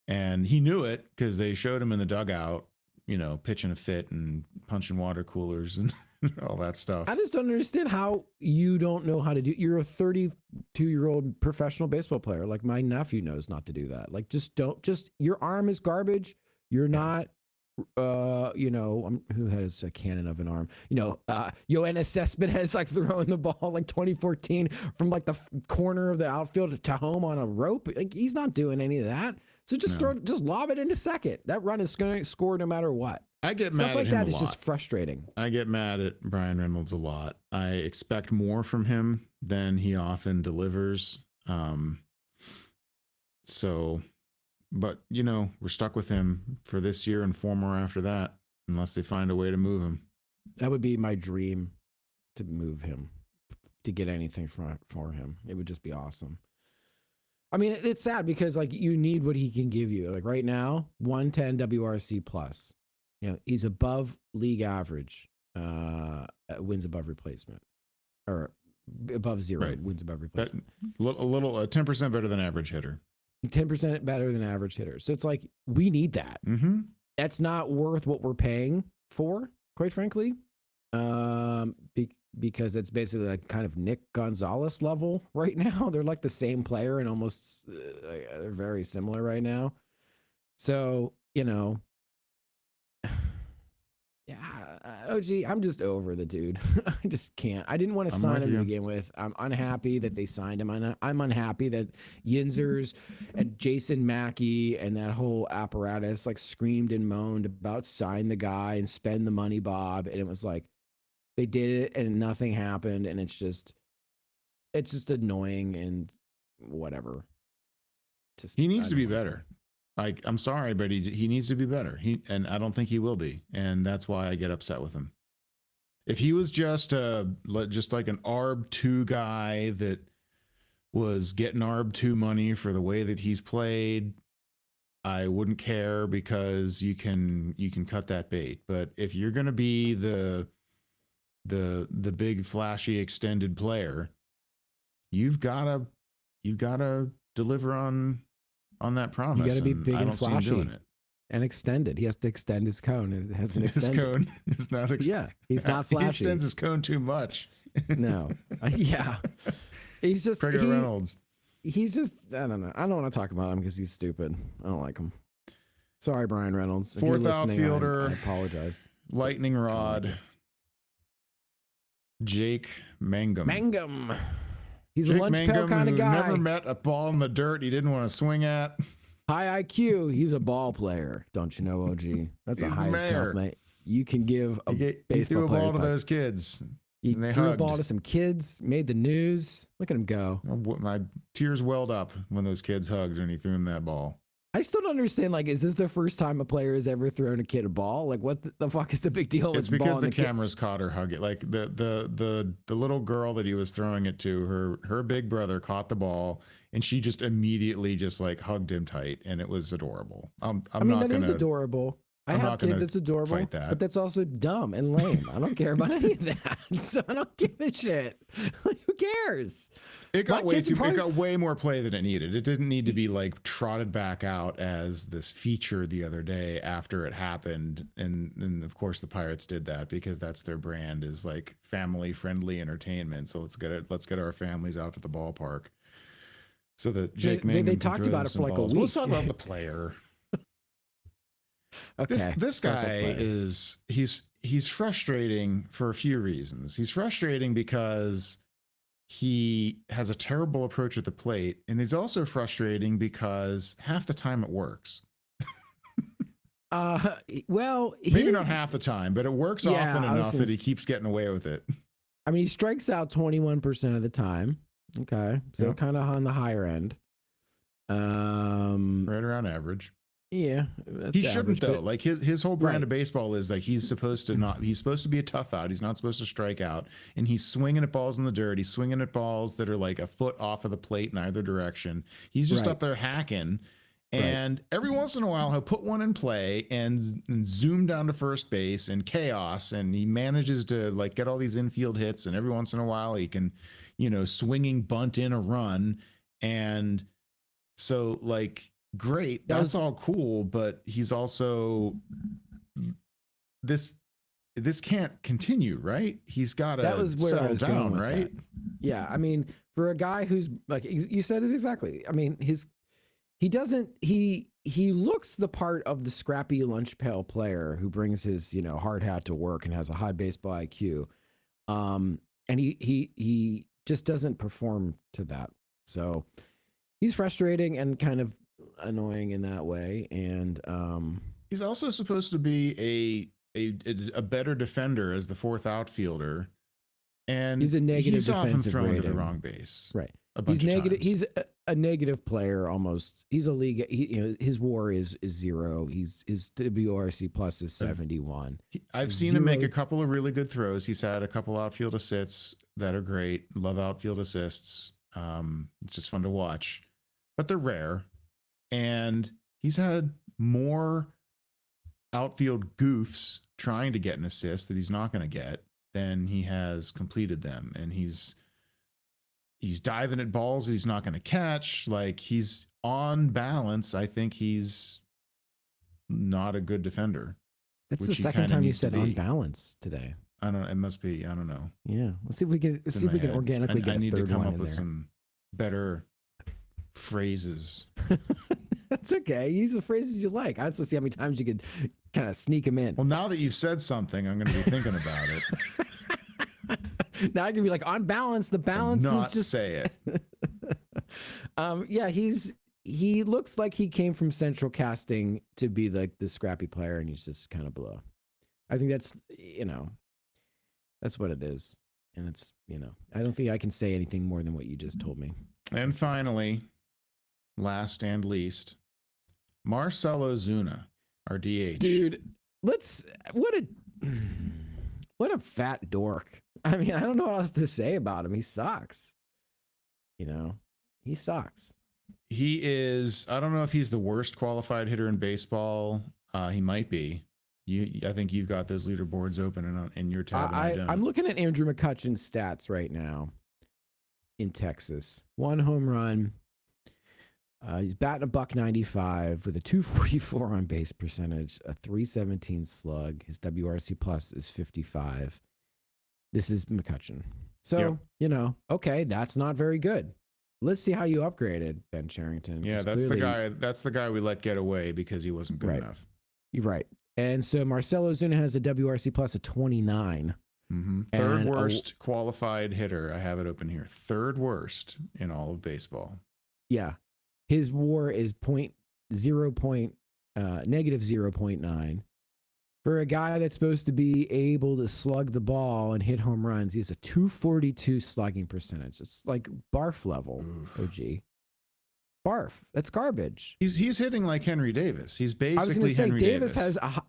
Speaker 1: and he knew it because they showed him in the dugout, you know, pitching a fit and punching water coolers and all that stuff.
Speaker 2: I just don't understand how you don't know how to do. You're a 32-year-old professional baseball player. Like my nephew knows not to do that. Like your arm is garbage. You're not, you know, who has a cannon of an arm? You know, Yoenis Cespedes like throwing the ball like 2014 from like the corner of the outfield to home on a rope. Like he's not doing any of that. So just lob it into second. That run is going to score no matter what.
Speaker 1: I get
Speaker 2: Stuff
Speaker 1: mad
Speaker 2: like
Speaker 1: at him
Speaker 2: that
Speaker 1: a
Speaker 2: is
Speaker 1: lot.
Speaker 2: just frustrating.
Speaker 1: I get mad at Brian Reynolds a lot. I expect more from him than he often delivers. But you know, we're stuck with him for this year and 4 more after that, unless they find a way to move him.
Speaker 2: That would be my dream, to move him, to get anything for him. It would just be awesome. I mean, it's sad because like you need what he can give you. Like right now, 110 WRC plus. You know, he's above league average. Wins above replacement, or above zero
Speaker 1: Right.
Speaker 2: wins above
Speaker 1: But
Speaker 2: replacement.
Speaker 1: a little 10% better than average hitter.
Speaker 2: 10% better than average hitter. So it's like we need that.
Speaker 1: Mm-hmm.
Speaker 2: That's not worth what we're paying for, quite frankly. Because it's basically like kind of Nick Gonzalez level right now. They're like the same player and almost they're very similar right now. So, you know, yeah, OG, I'm just over the dude. I just can't. I didn't want to
Speaker 1: I'm
Speaker 2: sign
Speaker 1: with
Speaker 2: him to
Speaker 1: you.
Speaker 2: begin with. I'm unhappy that they signed him. I'm unhappy that Yinzers and Jason Mackey and that whole apparatus like screamed and moaned about sign the guy and spend the money, Bob. And it was like they did it and nothing happened. And it's just annoying and whatever. Just,
Speaker 1: He needs
Speaker 2: I
Speaker 1: to be
Speaker 2: don't like
Speaker 1: better.
Speaker 2: him.
Speaker 1: Like, I'm sorry, but he needs to be better. And I don't think he will be, and that's why I get upset with him. If he was just like an ARB2 guy that was getting ARB2 money for the way that he's played, I wouldn't care because you can cut that bait. But if you're going to be the big flashy extended player, you've got to deliver on that promise.
Speaker 2: You got to be
Speaker 1: and
Speaker 2: big
Speaker 1: I
Speaker 2: and
Speaker 1: don't see him
Speaker 2: flashy
Speaker 1: doing it.
Speaker 2: and extended. He has to extend his cone. It has an
Speaker 1: His
Speaker 2: extended.
Speaker 1: cone is not
Speaker 2: Yeah, he's not
Speaker 1: He
Speaker 2: flashy.
Speaker 1: extends his cone too much.
Speaker 2: No. Yeah. He's just
Speaker 1: Craig Reynolds.
Speaker 2: He's just I don't know. I don't want to talk about him because he's stupid. I don't like him. Sorry, Brian Reynolds. If you're
Speaker 1: Fourth
Speaker 2: listening,
Speaker 1: outfielder.
Speaker 2: I apologize.
Speaker 1: Lightning Rod.
Speaker 2: like
Speaker 1: Jake Mangum.
Speaker 2: Mangum. He's
Speaker 1: Jake
Speaker 2: a lunch pail
Speaker 1: Mangum,
Speaker 2: kind of
Speaker 1: who
Speaker 2: guy.
Speaker 1: never met a ball in the dirt he didn't want to swing at.
Speaker 2: High IQ. He's a ball player. Don't you know, OG? That's the
Speaker 1: He's the
Speaker 2: highest
Speaker 1: mayor.
Speaker 2: compliment you can give a
Speaker 1: He
Speaker 2: baseball
Speaker 1: threw a
Speaker 2: player.
Speaker 1: ball to those kids.
Speaker 2: He
Speaker 1: and they
Speaker 2: threw a
Speaker 1: hugged.
Speaker 2: ball to some kids, made the news. Look at him go.
Speaker 1: My tears welled up when those kids hugged and he threw him that ball.
Speaker 2: I still don't understand. Like, is this the first time a player has ever thrown a kid a ball? Like, what the fuck is the big deal with
Speaker 1: It's
Speaker 2: the ball?
Speaker 1: because
Speaker 2: and
Speaker 1: the
Speaker 2: kid?
Speaker 1: cameras caught her hug it. Like the little girl that he was throwing it to, her big brother caught the ball and she just immediately just like hugged him tight, and it was adorable.
Speaker 2: I mean,
Speaker 1: not
Speaker 2: that is
Speaker 1: gonna
Speaker 2: adorable. I
Speaker 1: I'm
Speaker 2: have
Speaker 1: not
Speaker 2: kids.
Speaker 1: gonna
Speaker 2: It's adorable,
Speaker 1: fight that.
Speaker 2: but that's also dumb and lame. I don't care about any of that. So I don't give a shit. Like, who cares?
Speaker 1: It got
Speaker 2: My
Speaker 1: way
Speaker 2: kids
Speaker 1: too.
Speaker 2: probably-
Speaker 1: It got way more play than it needed. It didn't need to be like trotted back out as this feature the other day after it happened. And of course the Pirates did that because that's their brand, is like family friendly entertainment. So let's get our families out to the ballpark. So that Jake Mangum
Speaker 2: they
Speaker 1: can
Speaker 2: talked
Speaker 1: throw
Speaker 2: about
Speaker 1: them
Speaker 2: it for
Speaker 1: some
Speaker 2: like a
Speaker 1: balls.
Speaker 2: week.
Speaker 1: Let's talk about the player.
Speaker 2: Okay,
Speaker 1: This
Speaker 2: circle
Speaker 1: guy
Speaker 2: play.
Speaker 1: he's frustrating for a few reasons. He's frustrating because he has a terrible approach at the plate, and he's also frustrating because half the time it works.
Speaker 2: Well,
Speaker 1: Maybe not half the time, but it works
Speaker 2: Yeah,
Speaker 1: often
Speaker 2: I was
Speaker 1: enough
Speaker 2: gonna
Speaker 1: that he
Speaker 2: s-
Speaker 1: keeps getting away with it.
Speaker 2: I mean, he strikes out 21% of the time. Okay, so
Speaker 1: Yep.
Speaker 2: kind of on the higher end.
Speaker 1: Right around average.
Speaker 2: Yeah, that's
Speaker 1: He
Speaker 2: average,
Speaker 1: shouldn't though.
Speaker 2: but-
Speaker 1: Like his whole brand
Speaker 2: Right.
Speaker 1: of baseball is like he's supposed to be a tough out. He's not supposed to strike out, and he's swinging at balls in the dirt. He's swinging at balls that are like a foot off of the plate in either direction. He's just
Speaker 2: Right.
Speaker 1: up there hacking, and every once in a while he'll put one in play and zoom down to first base and chaos, and he manages to like get all these infield hits. And every once in a while he can, swinging bunt in a run, and so like. Great, that's all cool, but he's also this can't continue, right? He's got to
Speaker 2: That was where I
Speaker 1: settle
Speaker 2: was going
Speaker 1: down,
Speaker 2: with
Speaker 1: right?
Speaker 2: that. Yeah, I mean, for a guy who's like you said it exactly. I mean, he looks the part of the scrappy lunch pail player who brings his hard hat to work and has a high baseball IQ, and he just doesn't perform to that. So he's frustrating and kind of annoying in that way. And
Speaker 1: He's also supposed to be a better defender as the fourth outfielder, and
Speaker 2: he's a negative
Speaker 1: he's often
Speaker 2: defensive
Speaker 1: thrown to the
Speaker 2: rating.
Speaker 1: wrong base.
Speaker 2: Right.
Speaker 1: A bunch
Speaker 2: He's
Speaker 1: of
Speaker 2: negative.
Speaker 1: times.
Speaker 2: He's a negative player almost. He's a league. His WAR is 0. His WRC plus is 71.
Speaker 1: I've seen him make
Speaker 2: zero-
Speaker 1: a couple of really good throws. He's had a couple outfield assists that are great. Love outfield assists. It's just fun to watch. but they're rare. And he's had more outfield goofs trying to get an assist that he's not going to get than he has completed them. And he's diving at balls that he's not going to catch. Like, he's on balance. I think he's not a good defender.
Speaker 2: That's the
Speaker 1: which he
Speaker 2: second
Speaker 1: kinda
Speaker 2: time you
Speaker 1: needs to
Speaker 2: said on
Speaker 1: be.
Speaker 2: balance today.
Speaker 1: I don't know. It must be. I don't know.
Speaker 2: Yeah. Let's see if we can
Speaker 1: It's in
Speaker 2: see if
Speaker 1: my
Speaker 2: we can
Speaker 1: head.
Speaker 2: organically get
Speaker 1: I
Speaker 2: a
Speaker 1: need to
Speaker 2: third
Speaker 1: come
Speaker 2: one
Speaker 1: up
Speaker 2: in
Speaker 1: with
Speaker 2: there.
Speaker 1: some better phrases.
Speaker 2: That's okay. Use the phrases you like. I just want to see how many times you could kind of sneak them in.
Speaker 1: Well, now that you've said something, I'm going to be thinking about it.
Speaker 2: Now I can be like, on balance, the balance
Speaker 1: Not
Speaker 2: is just
Speaker 1: say it.
Speaker 2: yeah, he looks like he came from Central Casting to be like the scrappy player, and he's just kind of below. I think that's that's what it is. And it's, I don't think I can say anything more than what you just told me.
Speaker 1: And finally, last and least, Marcelo Zuna, our DH.
Speaker 2: Dude, what a fat dork. I mean, I don't know what else to say about him. He sucks. He sucks.
Speaker 1: He is, I don't know if he's the worst qualified hitter in baseball. He might be. I think you've got those leaderboards open in your tab. And I don't.
Speaker 2: I'm looking at Andrew McCutcheon's stats right now in Texas. 1 home run. He's batting $195 with a 244 on base percentage, a 317 slug. His WRC plus is 55. This is McCutcheon. So, okay, that's not very good. Let's see how you upgraded Ben Cherington.
Speaker 1: Yeah, that's the guy. That's the guy we let get away because he wasn't good enough.
Speaker 2: You're right. And so Marcelo Zuna has a WRC plus of 29.
Speaker 1: Mm-hmm. Third worst qualified hitter. I have it open here. Third worst in all of baseball.
Speaker 2: Yeah. His WAR is negative 0.9. For a guy that's supposed to be able to slug the ball and hit home runs, he has a 242 slugging percentage. It's like barf level. OG. Barf. That's garbage.
Speaker 1: He's hitting like Henry Davis. He's basically Henry Davis.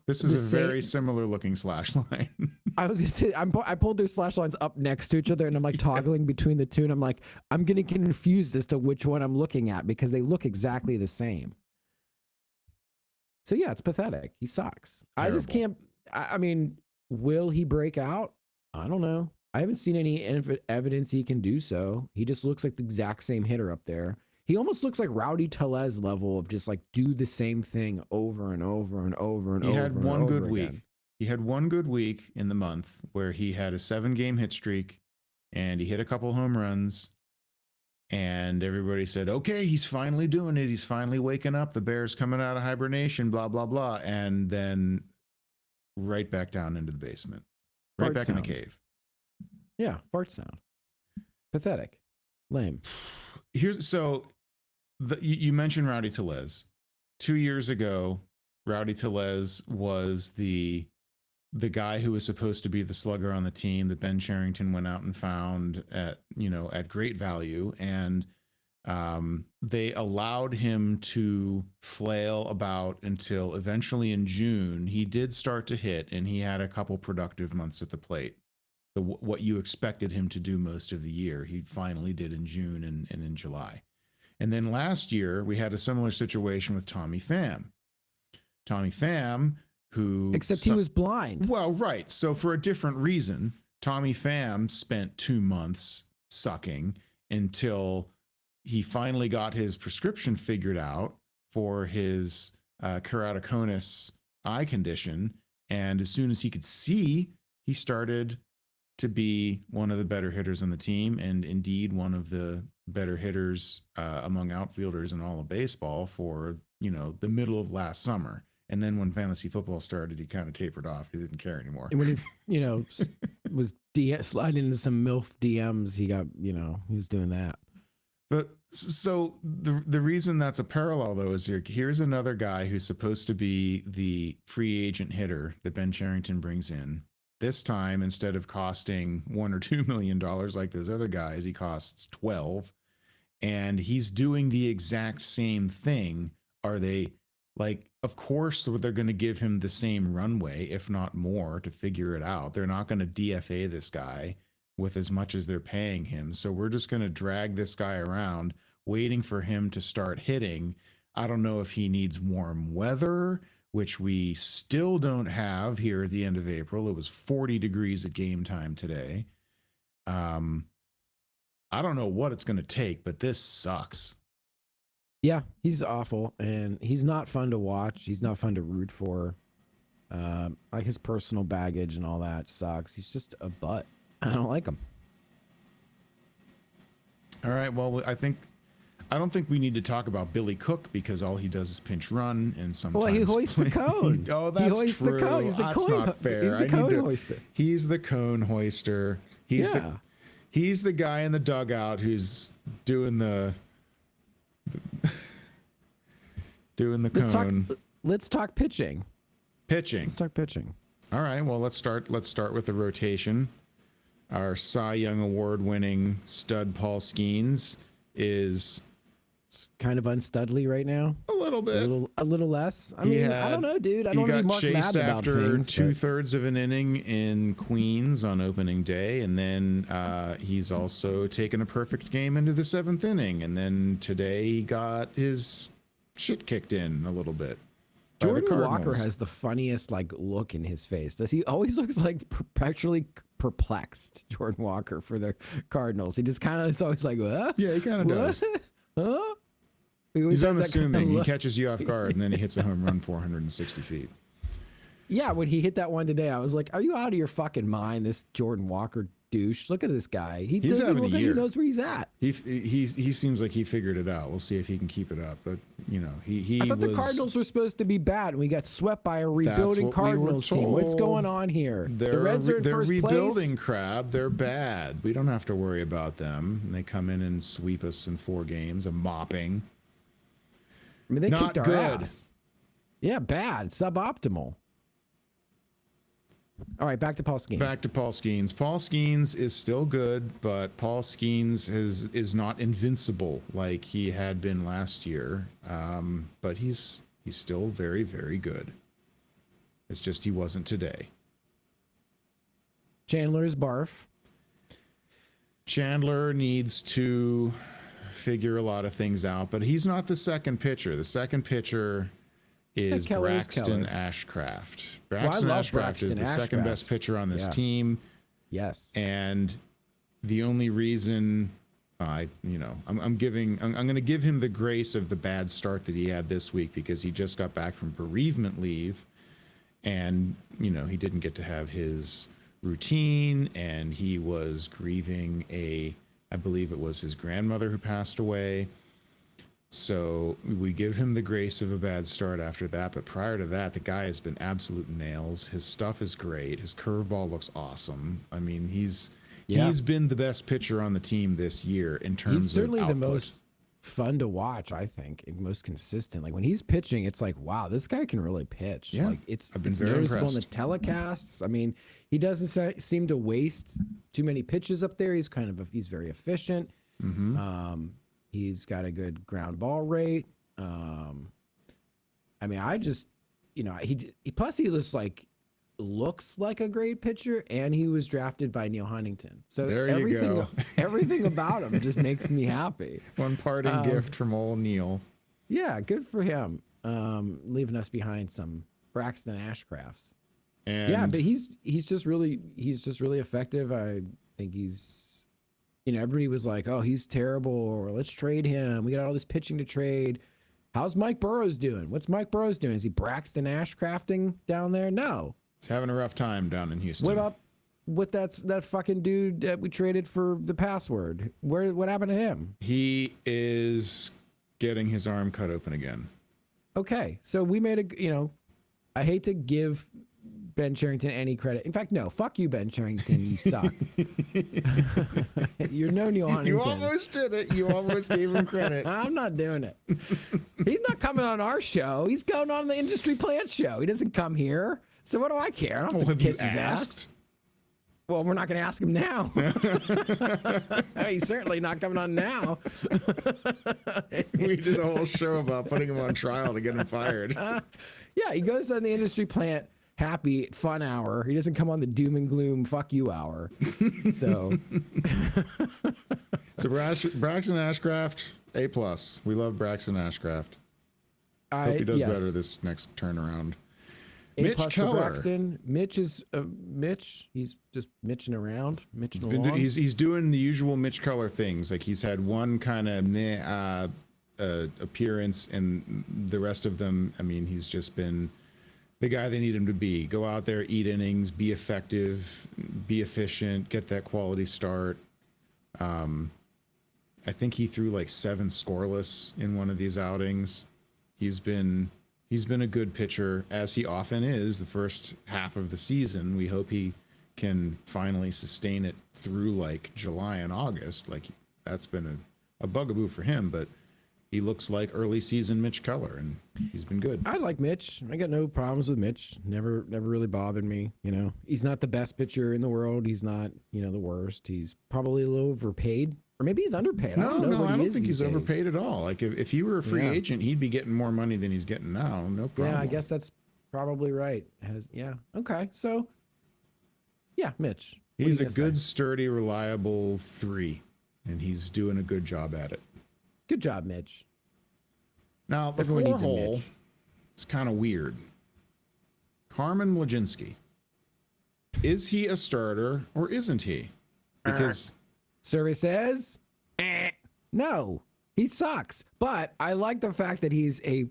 Speaker 1: This is a very similar looking slash line.
Speaker 2: I was gonna say I pulled their slash lines up next to each other, and I'm like toggling between the two, and I'm like, I'm gonna get confused as to which one I'm looking at because they look exactly the same. So yeah, it's pathetic. He sucks. Terrible. I just can't. I mean, will he break out? I don't know. I haven't seen any evidence he can do so. He just looks like the exact same hitter up there. He almost looks like Rowdy Tellez level of just like do the same thing over and over and over and over. He had one good week.
Speaker 1: He had one good week in the month where he had a 7-game hit streak and he hit a couple home runs. And everybody said, okay, he's finally doing it. He's finally waking up. The bear's coming out of hibernation, blah, blah, blah. And then right back down into the basement, right back in the cave.
Speaker 2: Yeah, fart sound. Pathetic. Lame.
Speaker 1: You mentioned Rowdy Tellez. 2 years ago, Rowdy Tellez was the guy who was supposed to be the slugger on the team that Ben Cherington went out and found at great value. And they allowed him to flail about until eventually in June, he did start to hit and he had a couple productive months at the plate. What you expected him to do most of the year, he finally did in June and in July. And then last year, we had a similar situation with Tommy Pham. Tommy Pham, who...
Speaker 2: Except he was blind.
Speaker 1: Well, right. So for a different reason, Tommy Pham spent 2 months sucking until he finally got his prescription figured out for his keratoconus eye condition. And as soon as he could see, he started to be one of the better hitters on the team, and indeed one of the better hitters among outfielders in all of baseball for, the middle of last summer. And then when fantasy football started, he kind of tapered off. He didn't care anymore.
Speaker 2: And when he, was sliding into some MILF DMs, he got, he was doing that.
Speaker 1: But so the reason that's a parallel, though, is here's another guy who's supposed to be the free agent hitter that Ben Cherington brings in. This time, instead of costing $1 or $2 million like those other guys, he costs 12, and he's doing the exact same thing. Are they of course, they're going to give him the same runway, if not more, to figure it out. They're not going to DFA this guy with as much as they're paying him. So we're just going to drag this guy around waiting for him to start hitting. I don't know if he needs warm weather, which we still don't have here at the end of April. It was 40 degrees at game time today. I don't know what it's going to take, but this sucks.
Speaker 2: Yeah, he's awful, and he's not fun to watch. He's not fun to root for. Like his personal baggage and all that sucks. He's just a butt. I don't like him.
Speaker 1: All right. Well, I don't think we need to talk about Billy Cook because all he does is pinch run and sometimes.
Speaker 2: Well, he hoists the cone.
Speaker 1: Oh, that's
Speaker 2: he hoists
Speaker 1: true.
Speaker 2: The cone. He's the
Speaker 1: that's
Speaker 2: cone.
Speaker 1: not fair.
Speaker 2: He's the cone hoister.
Speaker 1: He's the cone hoister. He's the guy in the dugout who's doing the cone.
Speaker 2: Let's talk pitching.
Speaker 1: Pitching.
Speaker 2: Let's talk pitching.
Speaker 1: All right. Well, let's start with the rotation. Our Cy Young Award winning stud Paul Skeens is
Speaker 2: kind of unstudly right now.
Speaker 1: A little bit.
Speaker 2: A little less. I mean, I don't know, dude. I don't want to be Mark Madden about things.
Speaker 1: He got chased after 2/3 of an inning in Queens on opening day, and then he's also taken a perfect game into the 7th inning, and then today he got his shit kicked in a little bit.
Speaker 2: Jordan Walker has the funniest look in his face. He always looks like perpetually perplexed. Jordan Walker for the Cardinals. He just kind of is always like, what?
Speaker 1: Yeah, he kind of does.
Speaker 2: Huh?
Speaker 1: He's unassuming. He catches you off guard, and then he hits a home run 460 feet.
Speaker 2: Yeah, when he hit that one today, I was like, are you out of your fucking mind, this Jordan Walker douche? Look at this guy. He's having a year. He knows where he's at.
Speaker 1: He seems like he figured it out. We'll see if he can keep it up. But,
Speaker 2: I thought the Cardinals were supposed to be bad, and we got swept by a rebuilding Cardinals team. What's going on here? The Reds are in first place. They're rebuilding,
Speaker 1: crab. They're bad. We don't have to worry about them. And they come in and sweep us in 4 games, a mopping.
Speaker 2: I mean, they kicked our ass. Yeah, bad. Suboptimal. All right, back to Paul Skeens.
Speaker 1: Paul Skeens is still good, but Paul Skeens is not invincible like he had been last year. But he's still very, very good. It's just he wasn't today.
Speaker 2: Chandler is barf.
Speaker 1: Chandler needs to figure a lot of things out, but he's not the second pitcher. The second pitcher is Braxton Ashcraft. Braxton Ashcraft is the second best pitcher on this team.
Speaker 2: Yes.
Speaker 1: And the only reason I'm going to give him the grace of the bad start that he had this week because he just got back from bereavement leave and, he didn't get to have his routine and he was grieving I believe it was his grandmother who passed away. So we give him the grace of a bad start after that. But prior to that, the guy has been absolute nails. His stuff is great. His curveball looks awesome. I mean, he's been the best pitcher on the team this year in terms of
Speaker 2: He's certainly
Speaker 1: output.
Speaker 2: the most fun to watch, I think, and most consistent. Like when he's pitching, it's like, wow, this guy can really pitch.
Speaker 1: Yeah,
Speaker 2: like it's
Speaker 1: very
Speaker 2: noticeable
Speaker 1: impressed.
Speaker 2: in the telecasts. I mean, he doesn't seem to waste too many pitches up there. He's he's very efficient.
Speaker 1: Mm-hmm.
Speaker 2: He's got a good ground ball rate. I mean, I just, he plus he looks like a great pitcher, and he was drafted by Neil Huntington. So
Speaker 1: there you go.
Speaker 2: Everything about him just makes me happy.
Speaker 1: One parting gift from old Neil.
Speaker 2: Yeah, good for him. Leaving us behind some Braxton Ashcrafts.
Speaker 1: And
Speaker 2: yeah, but he's just really effective. I think he's. Everybody was like, oh, he's terrible, or let's trade him. We got all this pitching to trade. How's Mike Burrows doing? What's Mike Burrows doing? Is he Braxton Ashcrafting down there? No.
Speaker 1: He's having a rough time down in Houston.
Speaker 2: What about that fucking dude that we traded for the password? What happened to him?
Speaker 1: He is getting his arm cut open again.
Speaker 2: Okay, so we made I hate to give Ben Cherington any credit. In fact, no. Fuck you, Ben Cherington. You suck. You're no Neil Huntington.
Speaker 1: You almost did it. You almost gave him credit.
Speaker 2: I'm not doing it. He's not coming on our show. He's going on the Industry Plant show. He doesn't come here. So what do I care? I don't have to kiss his ass. Well, we're not going to ask him now. He's certainly not coming on now.
Speaker 1: We did a whole show about putting him on trial to get him fired.
Speaker 2: Yeah, he goes on the Industry Plant happy, fun hour. He doesn't come on the doom and gloom, fuck you hour. So
Speaker 1: Braxton Ashcraft, A plus. We love Braxton Ashcraft. Hope he does
Speaker 2: yes.
Speaker 1: better this next turnaround.
Speaker 2: A
Speaker 1: Mitch
Speaker 2: plus for
Speaker 1: Keller.
Speaker 2: Braxton. Mitch is Mitch. He's just mitching around, mitching
Speaker 1: He's,
Speaker 2: along.
Speaker 1: he's doing the usual Mitch Keller things. Like he's had one kind of appearance, and the rest of them, I mean, he's just been the guy they need him to be. Go out there, eat innings, be effective, be efficient, get that quality start. I think he threw like 7 scoreless in one of these outings. He's been a good pitcher, as he often is the first half of the season. We hope he can finally sustain it through like July and August. Like that's been a bugaboo for him, but he looks like early season Mitch Keller, and he's been good.
Speaker 2: I like Mitch. I got no problems with Mitch. Never really bothered me. You know, he's not the best pitcher in the world. He's not, you know, the worst. He's probably a little overpaid, or maybe he's underpaid. I don't
Speaker 1: think he's overpaid at all. Like if he were a free agent, he'd be getting more money than he's getting now. No problem.
Speaker 2: Yeah, I guess that's probably right. Okay. So, yeah, Mitch.
Speaker 1: He's a good, sturdy, reliable 3, and he's doing a good job at it.
Speaker 2: Good job, Mitch.
Speaker 1: Now, the
Speaker 2: Everyone needs a
Speaker 1: four-hole
Speaker 2: Mitch.
Speaker 1: is kind of weird. Carmen Mlodzinski. Is he a starter or isn't he? Because
Speaker 2: survey says, no, he sucks. But I like the fact that he's a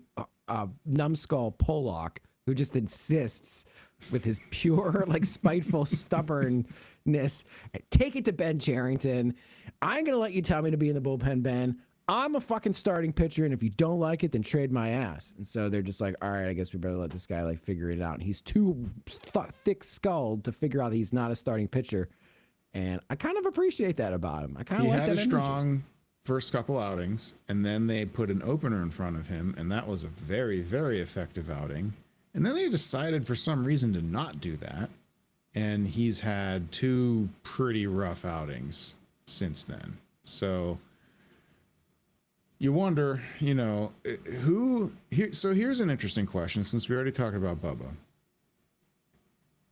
Speaker 2: numbskull Pollock who just insists with his pure, like, spiteful stubbornness. Take it to Ben Charrington. I'm going to let you tell me to be in the bullpen, Ben. I'm a fucking starting pitcher, and if you don't like it, then trade my ass. And so they're just like, all right, I guess we better let this guy like figure it out. And he's too thick-skulled to figure out that he's not a starting pitcher. And I kind of appreciate that about him. I kind of like that
Speaker 1: he had a
Speaker 2: energy.
Speaker 1: strong first couple outings, and then they put an opener in front of him, and that was a very, very effective outing. And then they decided for some reason to not do that. And he's had 2 pretty rough outings since then. So you wonder, you know, so here's an interesting question, since we already talked about Bubba.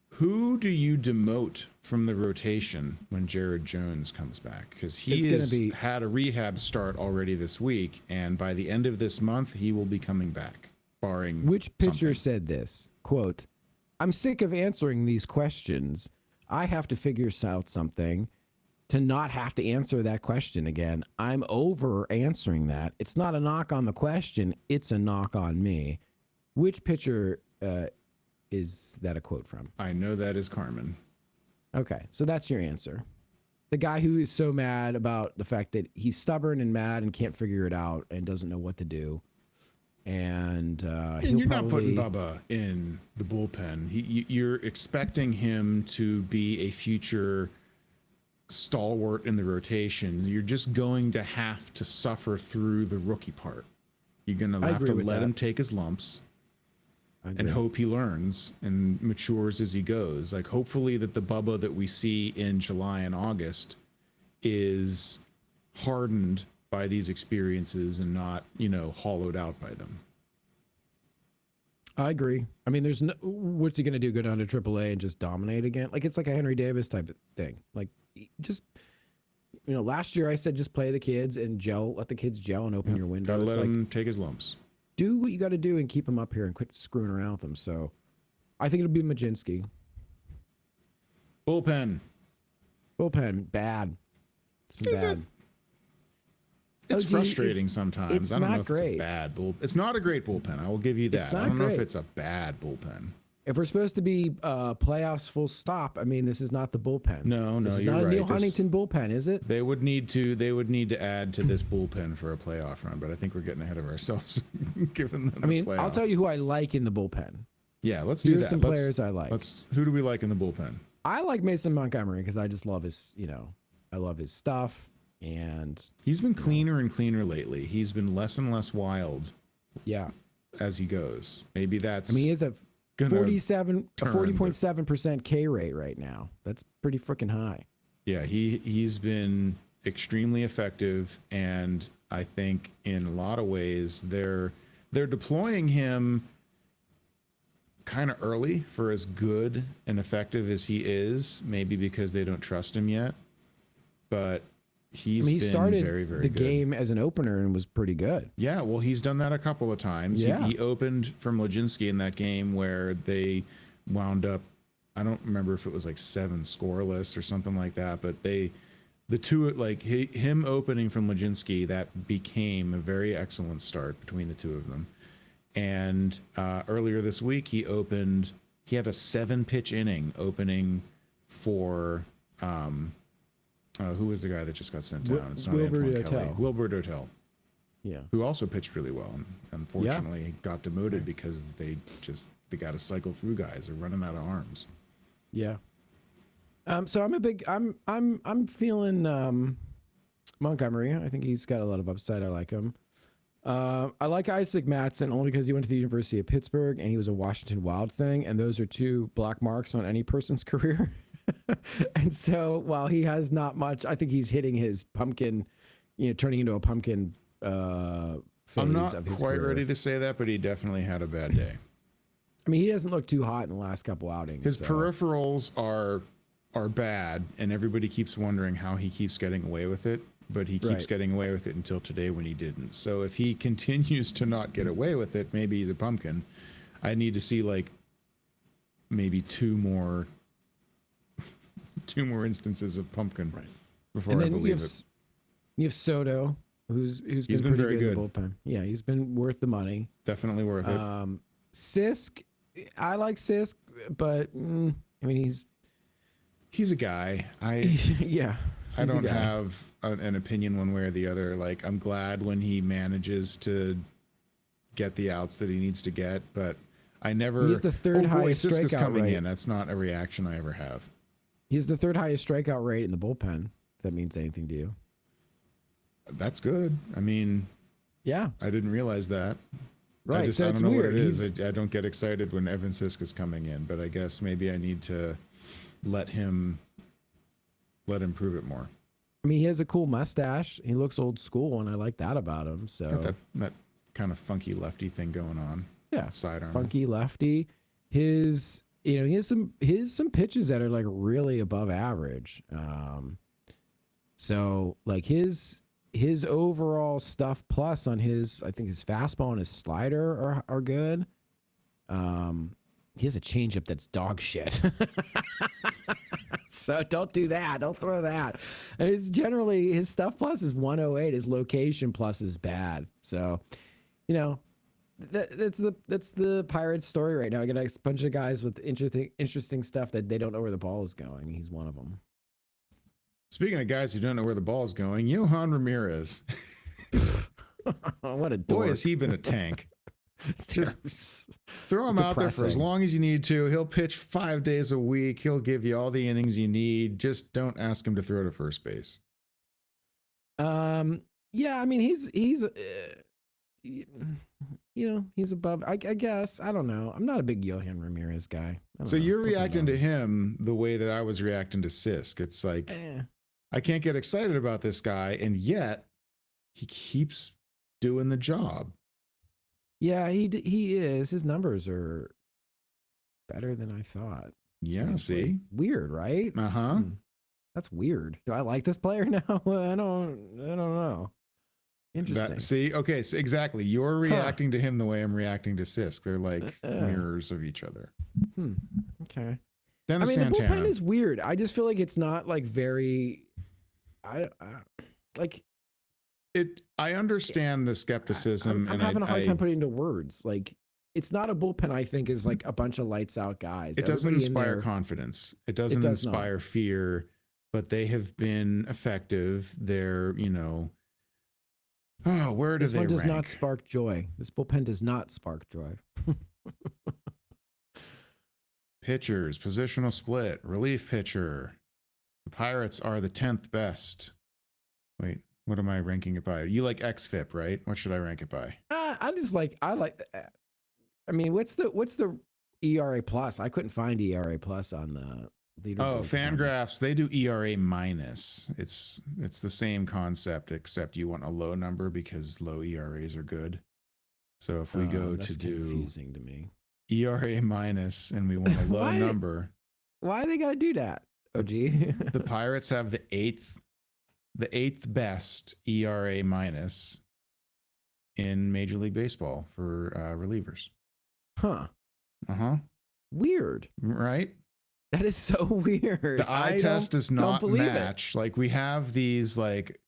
Speaker 1: Who do you demote from the rotation when Jared Jones comes back? Because he had a rehab start already this week, and by the end of this month, he will be coming back, barring
Speaker 2: Which pitcher
Speaker 1: something.
Speaker 2: said this? Quote, I'm sick of answering these questions. I have to figure out something to not have to answer that question again. I'm over answering that. It's not a knock on the question. It's a knock on me. Which pitcher is that a quote from?
Speaker 1: I know that is Carmen.
Speaker 2: Okay, so that's your answer. The guy who is so mad about the fact that he's stubborn and mad and can't figure it out and doesn't know what to do. And
Speaker 1: you're not putting Bubba in the bullpen. You're expecting him to be a future stalwart in the rotation. You're just going to have to suffer through the rookie part. You're going to have to let him take his lumps and hope he learns and matures as he goes. Like, hopefully that the Bubba that we see in July and August is hardened by these experiences and not, you know, hollowed out by them.
Speaker 2: I agree. I mean, there's no, what's he going to do? Go down to AAA and just dominate again? Like, it's like a Henry Davis type of thing. Like, just, you know, last year I said just play the kids and gel, let the kids gel and open your window.
Speaker 1: Gotta
Speaker 2: it's
Speaker 1: let
Speaker 2: like,
Speaker 1: him take his lumps.
Speaker 2: Do what you got to do and keep him up here and quit screwing around with him. So I think it'll be Mlodzinski.
Speaker 1: Bullpen,
Speaker 2: bad. It's been bad.
Speaker 1: It's frustrating sometimes.
Speaker 2: It's
Speaker 1: I don't know
Speaker 2: not
Speaker 1: if
Speaker 2: great.
Speaker 1: it's a bad bullpen. It's not a great bullpen. I will give you that.
Speaker 2: It's not
Speaker 1: I don't know if
Speaker 2: great.
Speaker 1: it's a bad bullpen.
Speaker 2: If we're supposed to be playoffs full stop, I mean, this is not the bullpen.
Speaker 1: No,
Speaker 2: this is
Speaker 1: you're
Speaker 2: not a
Speaker 1: right.
Speaker 2: Neil Huntington bullpen, is it?
Speaker 1: They would need to add to this bullpen for a playoff run, but I think we're getting ahead of ourselves given them.
Speaker 2: I mean,
Speaker 1: the playoffs.
Speaker 2: I'll tell you who I like in the bullpen.
Speaker 1: Yeah, let's do that.
Speaker 2: Here's some players I like.
Speaker 1: Who do we like in the bullpen?
Speaker 2: I like Mason Montgomery because I just love his, you know, I love his stuff, and
Speaker 1: He's been cleaner and cleaner lately. He's been less and less wild
Speaker 2: yeah,
Speaker 1: as he goes. Maybe that's.
Speaker 2: I mean, he has a
Speaker 1: gonna
Speaker 2: 40.7% K rate right now. That's pretty freaking high.
Speaker 1: Yeah, he's been extremely effective, and I think in a lot of ways they're deploying him kind of early for as good and effective as he is, maybe because they don't trust him yet. But he's
Speaker 2: he
Speaker 1: been
Speaker 2: started
Speaker 1: very, very
Speaker 2: the
Speaker 1: good.
Speaker 2: game as an opener and was pretty good.
Speaker 1: Yeah, well, he's done that a couple of times.
Speaker 2: Yeah.
Speaker 1: He opened from Leginski in that game where they wound up, I don't remember if it was like 7 scoreless or something like that, but the two, like him opening from Leginski, that became a very excellent start between the two of them. And earlier this week, he had a 7-pitch inning opening for, who was the guy that just got sent down? It's not
Speaker 2: Wilbur
Speaker 1: Antoine Kelly.
Speaker 2: Dotel.
Speaker 1: Wilbur Dotel,
Speaker 2: Yeah.
Speaker 1: who also pitched really well. And unfortunately, got demoted because they got to cycle through guys. They're running out of arms.
Speaker 2: Yeah. So I'm feeling Montgomery. I think he's got a lot of upside. I like him. I like Isaac Mattson only because he went to the University of Pittsburgh and he was a Washington Wild thing, and those are 2 black marks on any person's career. And so while he has not much, I think he's hitting his pumpkin, turning into a pumpkin phase
Speaker 1: I'm not
Speaker 2: of his
Speaker 1: quite
Speaker 2: career.
Speaker 1: ready to say that, but he definitely had a bad day.
Speaker 2: I mean, he doesn't look too hot in the last couple outings.
Speaker 1: His
Speaker 2: so.
Speaker 1: peripherals are bad, and everybody keeps wondering how he keeps getting away with it. But he keeps
Speaker 2: Right.
Speaker 1: getting away with it until today when he didn't. So if he continues to not get away with it, maybe he's a pumpkin. I need to see like maybe 2 more instances of pumpkin before
Speaker 2: And
Speaker 1: I
Speaker 2: then
Speaker 1: believe it.
Speaker 2: you have Soto, who's been
Speaker 1: been
Speaker 2: pretty
Speaker 1: very
Speaker 2: good in
Speaker 1: good.
Speaker 2: the bullpen. Yeah, he's been worth the money.
Speaker 1: Definitely worth it.
Speaker 2: Sisk, I like Sisk, but I mean
Speaker 1: He's a guy.
Speaker 2: yeah.
Speaker 1: I
Speaker 2: he's a
Speaker 1: don't
Speaker 2: guy.
Speaker 1: have an opinion one way or the other. Like, I'm glad when he manages to get the outs that he needs to get, but I never.
Speaker 2: He's the third highest
Speaker 1: Siska's
Speaker 2: strikeout
Speaker 1: coming
Speaker 2: rate.
Speaker 1: in. That's not a reaction I ever have.
Speaker 2: He's the 3rd highest strikeout rate in the bullpen. If that means anything to you?
Speaker 1: That's good. I mean,
Speaker 2: Yeah.
Speaker 1: I didn't realize that.
Speaker 2: Right.
Speaker 1: I just
Speaker 2: So
Speaker 1: I
Speaker 2: it's
Speaker 1: don't know
Speaker 2: weird.
Speaker 1: what it is. I don't get excited when Evan Siska's coming in, but I guess maybe I need to let him prove it more.
Speaker 2: I mean, he has a cool mustache. He looks old school, and I like that about him. So
Speaker 1: Got that kind of funky lefty thing going on.
Speaker 2: yeah,
Speaker 1: Sidearm.
Speaker 2: funky lefty. He has some pitches that are like really above average. So like his overall stuff plus on I think his fastball and his slider are good. He has a changeup that's dog shit. So don't do that. Don't throw that. It's generally his stuff plus is 108. His location plus is bad. So, that's the Pirates story right now. I got a bunch of guys with interesting stuff that they don't know where the ball is going. He's one of them.
Speaker 1: Speaking of guys who don't know where the ball is going, Johan Ramirez.
Speaker 2: What a
Speaker 1: Boy,
Speaker 2: dork.
Speaker 1: has he been a tank. Just
Speaker 2: It's
Speaker 1: throw him out there for as
Speaker 2: depressing.
Speaker 1: long as you need to. He'll pitch 5 days a week. He'll give you all the innings you need. Just don't ask him to throw to first base.
Speaker 2: Yeah, I mean he's above. I guess I don't know. I'm not a big Johan Ramirez guy.
Speaker 1: So you're reacting to him the way that I was reacting to Sisk. It's like I can't get excited about this guy, and yet he keeps doing the job.
Speaker 2: Yeah, he is. His numbers are better than I thought.
Speaker 1: Yeah,
Speaker 2: Strangely.
Speaker 1: see?
Speaker 2: Weird, right?
Speaker 1: Uh-huh.
Speaker 2: That's weird. Do I like this player now? I don't know. Interesting.
Speaker 1: See, okay, so exactly. You're reacting to him the way I'm reacting to Sisk. They're like mirrors of each other.
Speaker 2: Okay.
Speaker 1: Dennis
Speaker 2: the
Speaker 1: Santana.
Speaker 2: bullpen is weird. I just feel like it's not like very.
Speaker 1: I understand the skepticism,
Speaker 2: I'm
Speaker 1: and
Speaker 2: having a hard time putting it into words. Like, it's not a bullpen. I think is like a bunch of lights out guys.
Speaker 1: it doesn't
Speaker 2: Everybody in
Speaker 1: inspire
Speaker 2: there-
Speaker 1: confidence. It doesn't
Speaker 2: does not.
Speaker 1: inspire fear, but they have been effective. They're, where do
Speaker 2: This
Speaker 1: they
Speaker 2: one does
Speaker 1: rank?
Speaker 2: not spark joy. This bullpen does not spark joy.
Speaker 1: Pitchers, positional split, relief pitcher. The Pirates are the 10th best. Wait, what am I ranking it by? You like XFIP, right? What should I rank it by?
Speaker 2: I mean, what's the ERA plus? I couldn't find ERA plus on the leaderboard.
Speaker 1: Oh, Fangraphs, they do ERA minus. It's the same concept, except you want a low number because low ERAs are good. So if we go
Speaker 2: that's
Speaker 1: to do
Speaker 2: confusing to me.
Speaker 1: ERA minus and we want a low
Speaker 2: Why?
Speaker 1: number,
Speaker 2: Why they gotta do that? OG.
Speaker 1: the Pirates have the 8th the 8th best ERA minus in Major League Baseball for relievers.
Speaker 2: Huh.
Speaker 1: Uh-huh.
Speaker 2: Weird.
Speaker 1: Right?
Speaker 2: That is so weird.
Speaker 1: The eye test does not
Speaker 2: believe
Speaker 1: match. Like, we have these, like...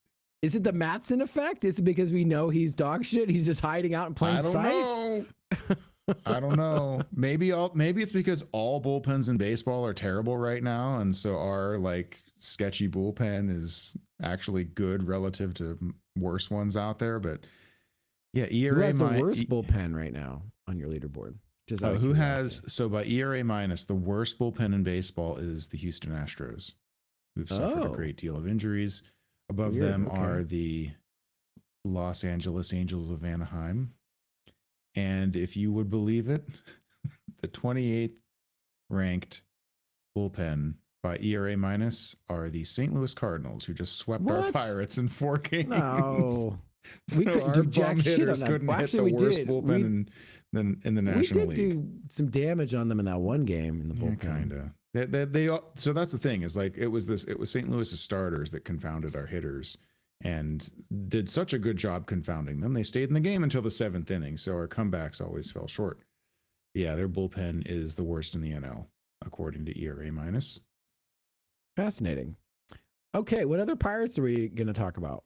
Speaker 2: Is it the Matson effect? Is it because we know he's dog shit? He's just hiding out in plain sight?
Speaker 1: I don't know. Maybe it's because all bullpens in baseball are terrible right now, and so our like sketchy bullpen is actually good relative to worse ones out there. But yeah, ERA
Speaker 2: who has the worst bullpen right now on your leaderboard? Just
Speaker 1: who has by ERA minus, the worst bullpen in baseball is the Houston Astros, who've suffered a great deal of injuries. Above them are the Los Angeles Angels of Anaheim. And if you would believe it, the 28th ranked bullpen by ERA minus are the St. Louis Cardinals, who just swept our Pirates in 4 games.
Speaker 2: No.
Speaker 1: So
Speaker 2: we couldn't do jack shit on that.
Speaker 1: Couldn't hit the worst bullpen in the National League.
Speaker 2: We did do some damage on them in that one game in the bullpen.
Speaker 1: Yeah, kind of. They so that's the thing, is like it was St. Louis's starters that confounded our hitters and did such a good job confounding them. They stayed in the game until the 7th inning, so our comebacks always fell short. Yeah, their bullpen is the worst in the NL, according to ERA minus.
Speaker 2: Fascinating. Okay, what other Pirates are we going to talk about?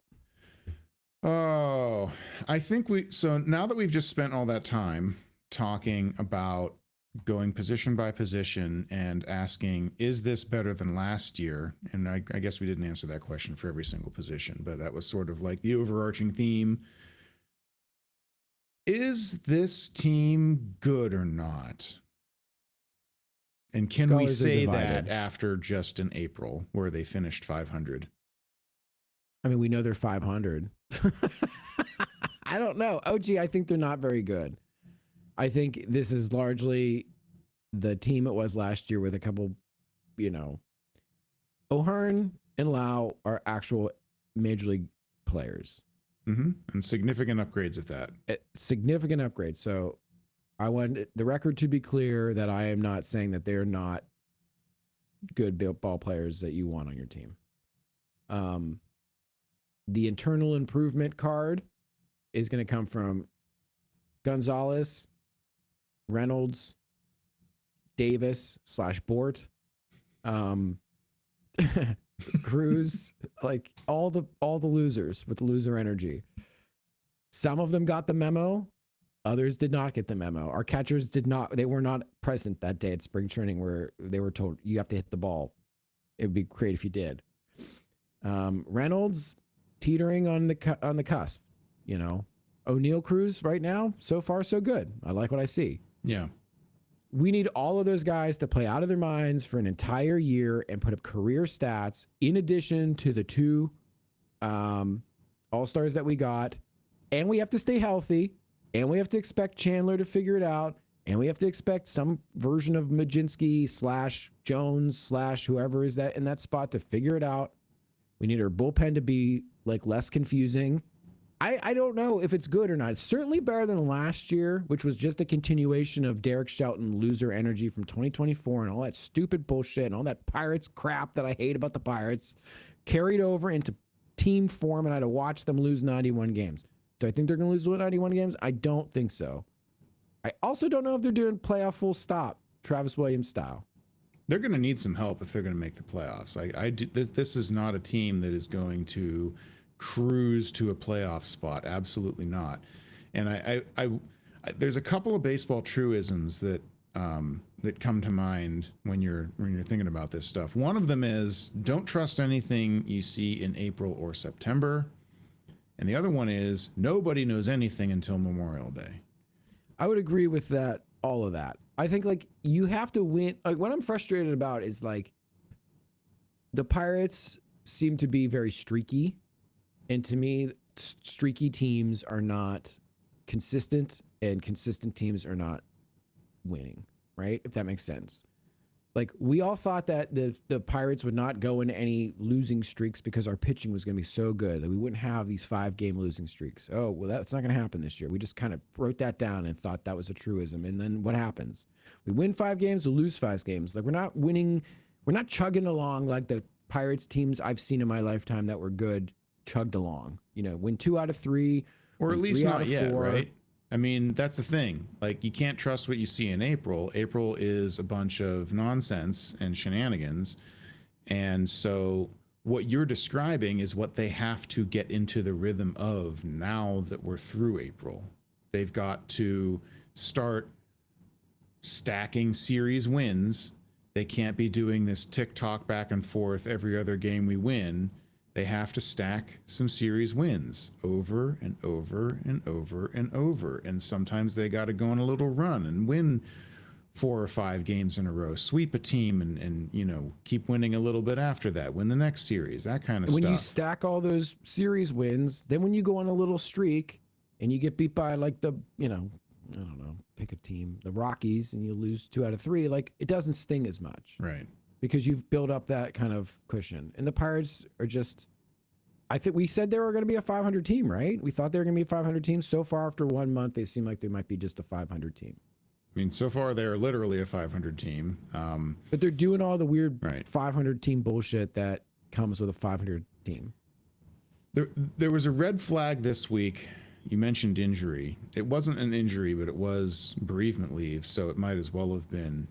Speaker 1: Oh, I think so now that we've just spent all that time talking about going position by position and asking, is this better than last year? And I guess we didn't answer that question for every single position, but that was sort of like the overarching theme. Is this team good or not? And can we say that after just in April, where they finished 500?
Speaker 2: I mean, we know they're 500. I don't know. OG, I think they're not very good. I think this is largely the team it was last year with a couple, O'Hearn and Lau are actual major league players.
Speaker 1: Mm-hmm. And significant upgrades at that.
Speaker 2: Significant upgrades. So I want the record to be clear that I am not saying that they're not good ball players that you want on your team. The internal improvement card is going to come from Gonzalez, Reynolds, Davis / Bort, Cruz, like all the losers with loser energy. Some of them got the memo, others did not get the memo. Our catchers they were not present that day at spring training where they were told you have to hit the ball. It would be great if you did. Reynolds teetering on the cusp, O'Neill, Cruz right now, so far so good. I like what I see.
Speaker 1: Yeah.
Speaker 2: We need all of those guys to play out of their minds for an entire year and put up career stats in addition to the 2 all-stars that we got. And we have to stay healthy, and we have to expect Chandler to figure it out, and we have to expect some version of Majinski / Jones / whoever is that in that spot to figure it out. We need our bullpen to be like less confusing. I don't know if it's good or not. It's certainly better than last year, which was just a continuation of Derek Shelton loser energy from 2024 and all that stupid bullshit and all that Pirates crap that I hate about the Pirates carried over into team form, and I had to watch them lose 91 games. Do I think they're going to lose 91 games? I don't think so. I also don't know if they're doing playoff full stop, Travis Williams style.
Speaker 1: They're going to need some help if they're going to make the playoffs. This is not a team that is going to cruise to a playoff spot. Absolutely not. And I there's a couple of baseball truisms that come to mind when you're thinking about this stuff. One of them is, don't trust anything you see in April or September. And the other one is, nobody knows anything until Memorial Day.
Speaker 2: I would agree with that, all of that. I think like you have to win. Like what I'm frustrated about is like the Pirates seem to be very streaky. And to me, streaky teams are not consistent, and consistent teams are not winning, right? If that makes sense. Like we all thought that the Pirates would not go into any losing streaks because our pitching was going to be so good that we wouldn't have these 5-game losing streaks. Oh, well, that's not going to happen this year. We just kind of wrote that down and thought that was a truism. And then what happens? We win 5 games, we lose 5 games. Like we're not winning, we're not chugging along like the Pirates teams I've seen in my lifetime that were good chugged along. You know, win 2 out of 3,
Speaker 1: or at
Speaker 2: win
Speaker 1: least
Speaker 2: 3 out
Speaker 1: not
Speaker 2: of
Speaker 1: yet,
Speaker 2: 4.
Speaker 1: right? I mean, that's the thing. Like, you can't trust what you see in April. April is a bunch of nonsense and shenanigans. And so what you're describing is what they have to get into the rhythm of now that we're through April. They've got to start stacking series wins. They can't be doing this tick-tock back and forth every other game we win. They have to stack some series wins over and over and over and over. And sometimes they got to go on a little run and win 4 or 5 games in a row, sweep a team and you know, keep winning a little bit after that, win the next series, that kind of stuff.
Speaker 2: When you stack all those series wins, then when you go on a little streak and you get beat by like the, you know, I don't know, pick a team, the Rockies, and you lose 2 out of 3, like it doesn't sting as much.
Speaker 1: Right.
Speaker 2: Because you've built up that kind of cushion. And the Pirates are just, I think we said they were going to be a 500 team, right? We thought they were going to be a 500 team. So far, after 1 month, they seem like they might be just a 500 team.
Speaker 1: I mean, so far they're literally a 500 team.
Speaker 2: But they're doing all the weird
Speaker 1: Right.
Speaker 2: 500 team bullshit that comes with a 500 team.
Speaker 1: There was a red flag this week. You mentioned injury. It wasn't an injury, but it was bereavement leave, so it might as well have been.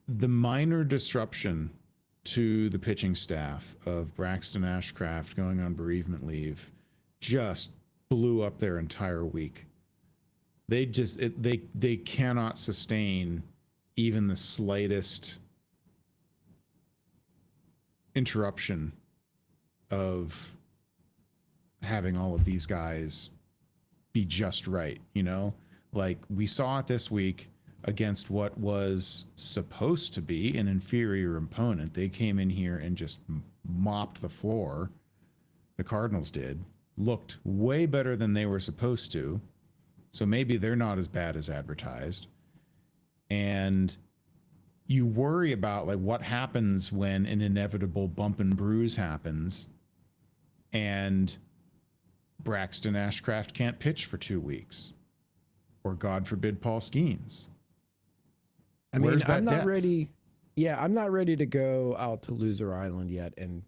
Speaker 1: The minor disruption to the pitching staff of Braxton Ashcraft going on bereavement leave just blew up their entire week. They just they cannot sustain even the slightest interruption of having all of these guys be just right, you know? Like, we saw it this week against what was supposed to be an inferior opponent. They came in here and just mopped the floor. The Cardinals did. Looked way better than they were supposed to. So maybe they're not as bad as advertised. And you worry about like what happens when an inevitable bump and bruise happens and Braxton Ashcraft can't pitch for 2 weeks, or God forbid Paul Skeens.
Speaker 2: I mean,
Speaker 1: Where's that
Speaker 2: I'm not
Speaker 1: depth?
Speaker 2: ready. Yeah, I'm not ready to go out to Loser Island yet and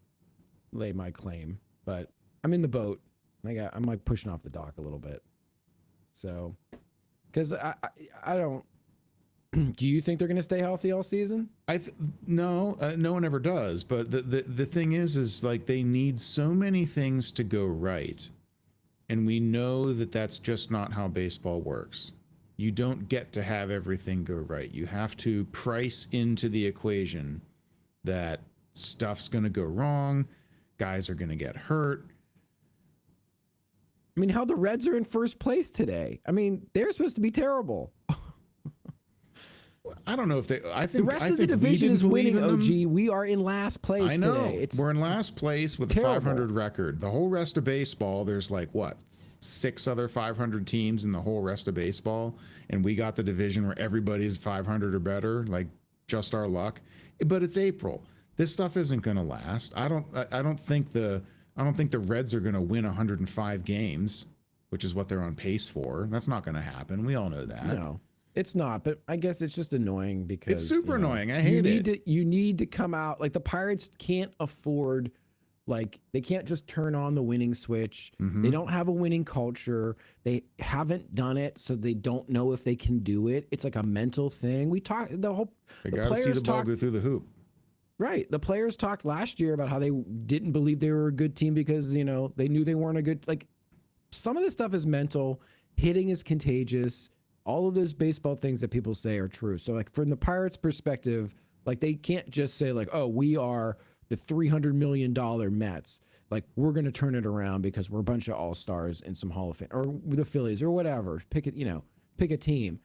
Speaker 2: lay my claim, but I'm in the boat. I'm like pushing off the dock a little bit. So, because I don't. Do you think they're going to stay healthy all season?
Speaker 1: No, no one ever does. But the thing is like they need so many things to go right, and we know that that's just not how baseball works. You don't get to have everything go right. You have to price into the equation that stuff's going to go wrong, guys are going to get hurt.
Speaker 2: I mean, how the Reds are in first place today. I mean, they're supposed to be terrible.
Speaker 1: I don't know if they. I think
Speaker 2: the rest
Speaker 1: I
Speaker 2: of the
Speaker 1: think we
Speaker 2: division
Speaker 1: didn't
Speaker 2: is winning.
Speaker 1: believe in them.
Speaker 2: OG, we are in last place
Speaker 1: I know.
Speaker 2: today. It's
Speaker 1: We're in last place with
Speaker 2: terrible.
Speaker 1: a 500 record. The whole rest of baseball, there's like what, 6 other 500 teams in the whole rest of baseball, and we got the division where everybody's 500 or better. Like, just our luck. But it's April. This stuff isn't going to last. I don't think the Reds are going to win 105 games, which is what they're on pace for. That's not going to happen. We all know that.
Speaker 2: No, it's not. But I guess it's just annoying because
Speaker 1: It's super
Speaker 2: you know,
Speaker 1: annoying. I hate it.
Speaker 2: You need to come out like the Pirates can't afford. Like, they can't just turn on the winning switch.
Speaker 1: Mhm.
Speaker 2: They don't have a winning culture. They haven't done it, so they don't know if they can do it. It's like a mental thing. We talk the
Speaker 1: They got to see the ball go through the hoop.
Speaker 2: Right. The players talked last year about how they didn't believe they were a good team because, you know, they knew they weren't a good, like, some of this stuff is mental. Hitting is contagious. All of those baseball things that people say are true. So, like, from the Pirates' perspective, like, they can't just say, like, oh, we are the $300 million Mets. Like, we're going to turn it around because we're a bunch of all-stars and some Hall of Fame, or the Phillies, or whatever. Pick it, you know, pick a team.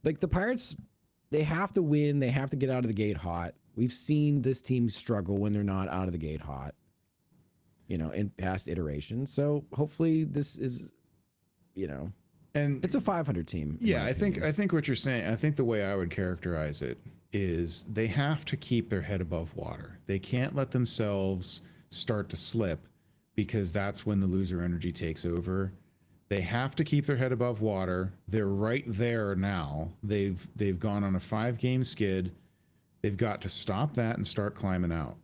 Speaker 2: Like, the Pirates, they have to win. They have to get out of the gate hot. We've seen this team struggle when they're not out of the gate hot, you know, in past iterations. So hopefully this is, you know,
Speaker 1: And
Speaker 2: it's a 500 team.
Speaker 1: yeah, I think what you're saying, I think the way I would characterize it is they have to keep their head above water. They can't let themselves start to slip because that's when the loser energy takes over. They have to keep their head above water. They're right there now. They've gone on a 5-game skid. They've got to stop that and start climbing out.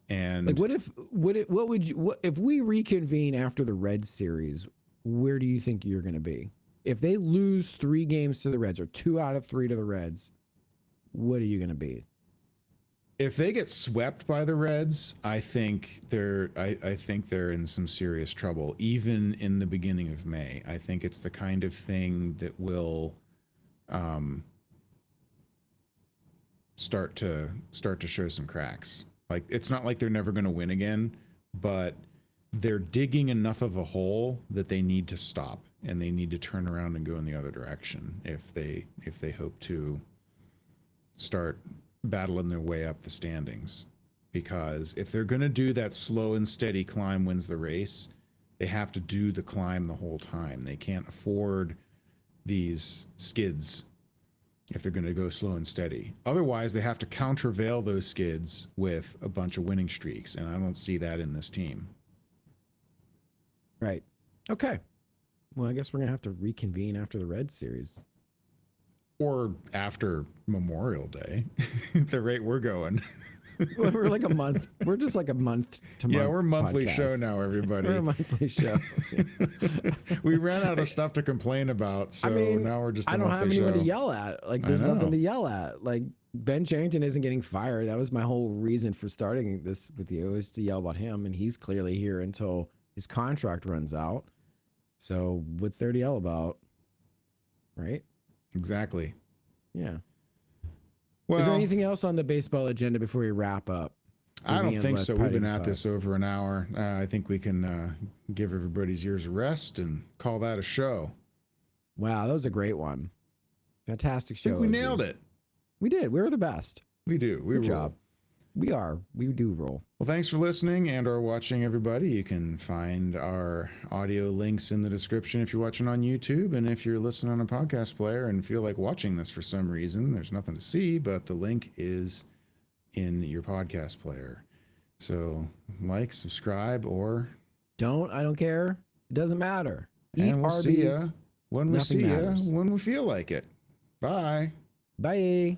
Speaker 1: And
Speaker 2: Like, what if we reconvene after the Reds series? Where do you think you're going to be? If they lose 3 games to the Reds or 2 out of 3 to the Reds, what are you going to be?
Speaker 1: if they get swept by the Reds, I think I think they're in some serious trouble, even in the beginning of May. I think it's the kind of thing that will start to show some cracks. Like, it's not like they're never going to win again, but they're digging enough of a hole that they need to stop, and they need to turn around and go in the other direction if they hope to start battling their way up the standings. Because if they're going to do that slow and steady climb wins the race, they have to do the climb the whole time. They can't afford these skids if they're going to go slow and steady. Otherwise, they have to countervail those skids with a bunch of winning streaks, and I don't see that in this team.
Speaker 2: Right. Okay. Well, I guess we're going to have to reconvene after the Reds series.
Speaker 1: Or after Memorial Day, at the rate we're going.
Speaker 2: Well, we're like a month. We're just like a month to month.
Speaker 1: Yeah, we're a monthly
Speaker 2: podcast.
Speaker 1: show now, everybody.
Speaker 2: We're a monthly show.
Speaker 1: We ran out of stuff to complain about, so now we're just a
Speaker 2: I don't have
Speaker 1: monthly
Speaker 2: anyone
Speaker 1: show.
Speaker 2: to yell at. Like, there's nothing to yell at. Like, Ben Charrington isn't getting fired. That was my whole reason for starting this with you, is to yell about him, and he's clearly here until his contract runs out. So what's there to yell about? Right?
Speaker 1: Exactly.
Speaker 2: Yeah.
Speaker 1: Well,
Speaker 2: is there anything else on the baseball agenda before we wrap up?
Speaker 1: I don't think so. We've been
Speaker 2: at
Speaker 1: at this over an hour. I think we can give everybody's ears a rest and call that a show.
Speaker 2: Wow, that was a great one. Fantastic show.
Speaker 1: I think we nailed it.
Speaker 2: We did. We were the best.
Speaker 1: We do.
Speaker 2: Good job. We are. We do roll.
Speaker 1: Well, thanks for listening and or watching, everybody. You can find our audio links in the description if you're watching on YouTube. And if you're listening on a podcast player and feel like watching this for some reason, there's nothing to see, but the link is in your podcast player. So like, subscribe, or
Speaker 2: don't. I don't care. It doesn't matter. Eat
Speaker 1: and we'll
Speaker 2: Arby's.
Speaker 1: see ya when we
Speaker 2: Nothing
Speaker 1: see
Speaker 2: matters.
Speaker 1: ya when we feel like it. Bye.
Speaker 2: Bye.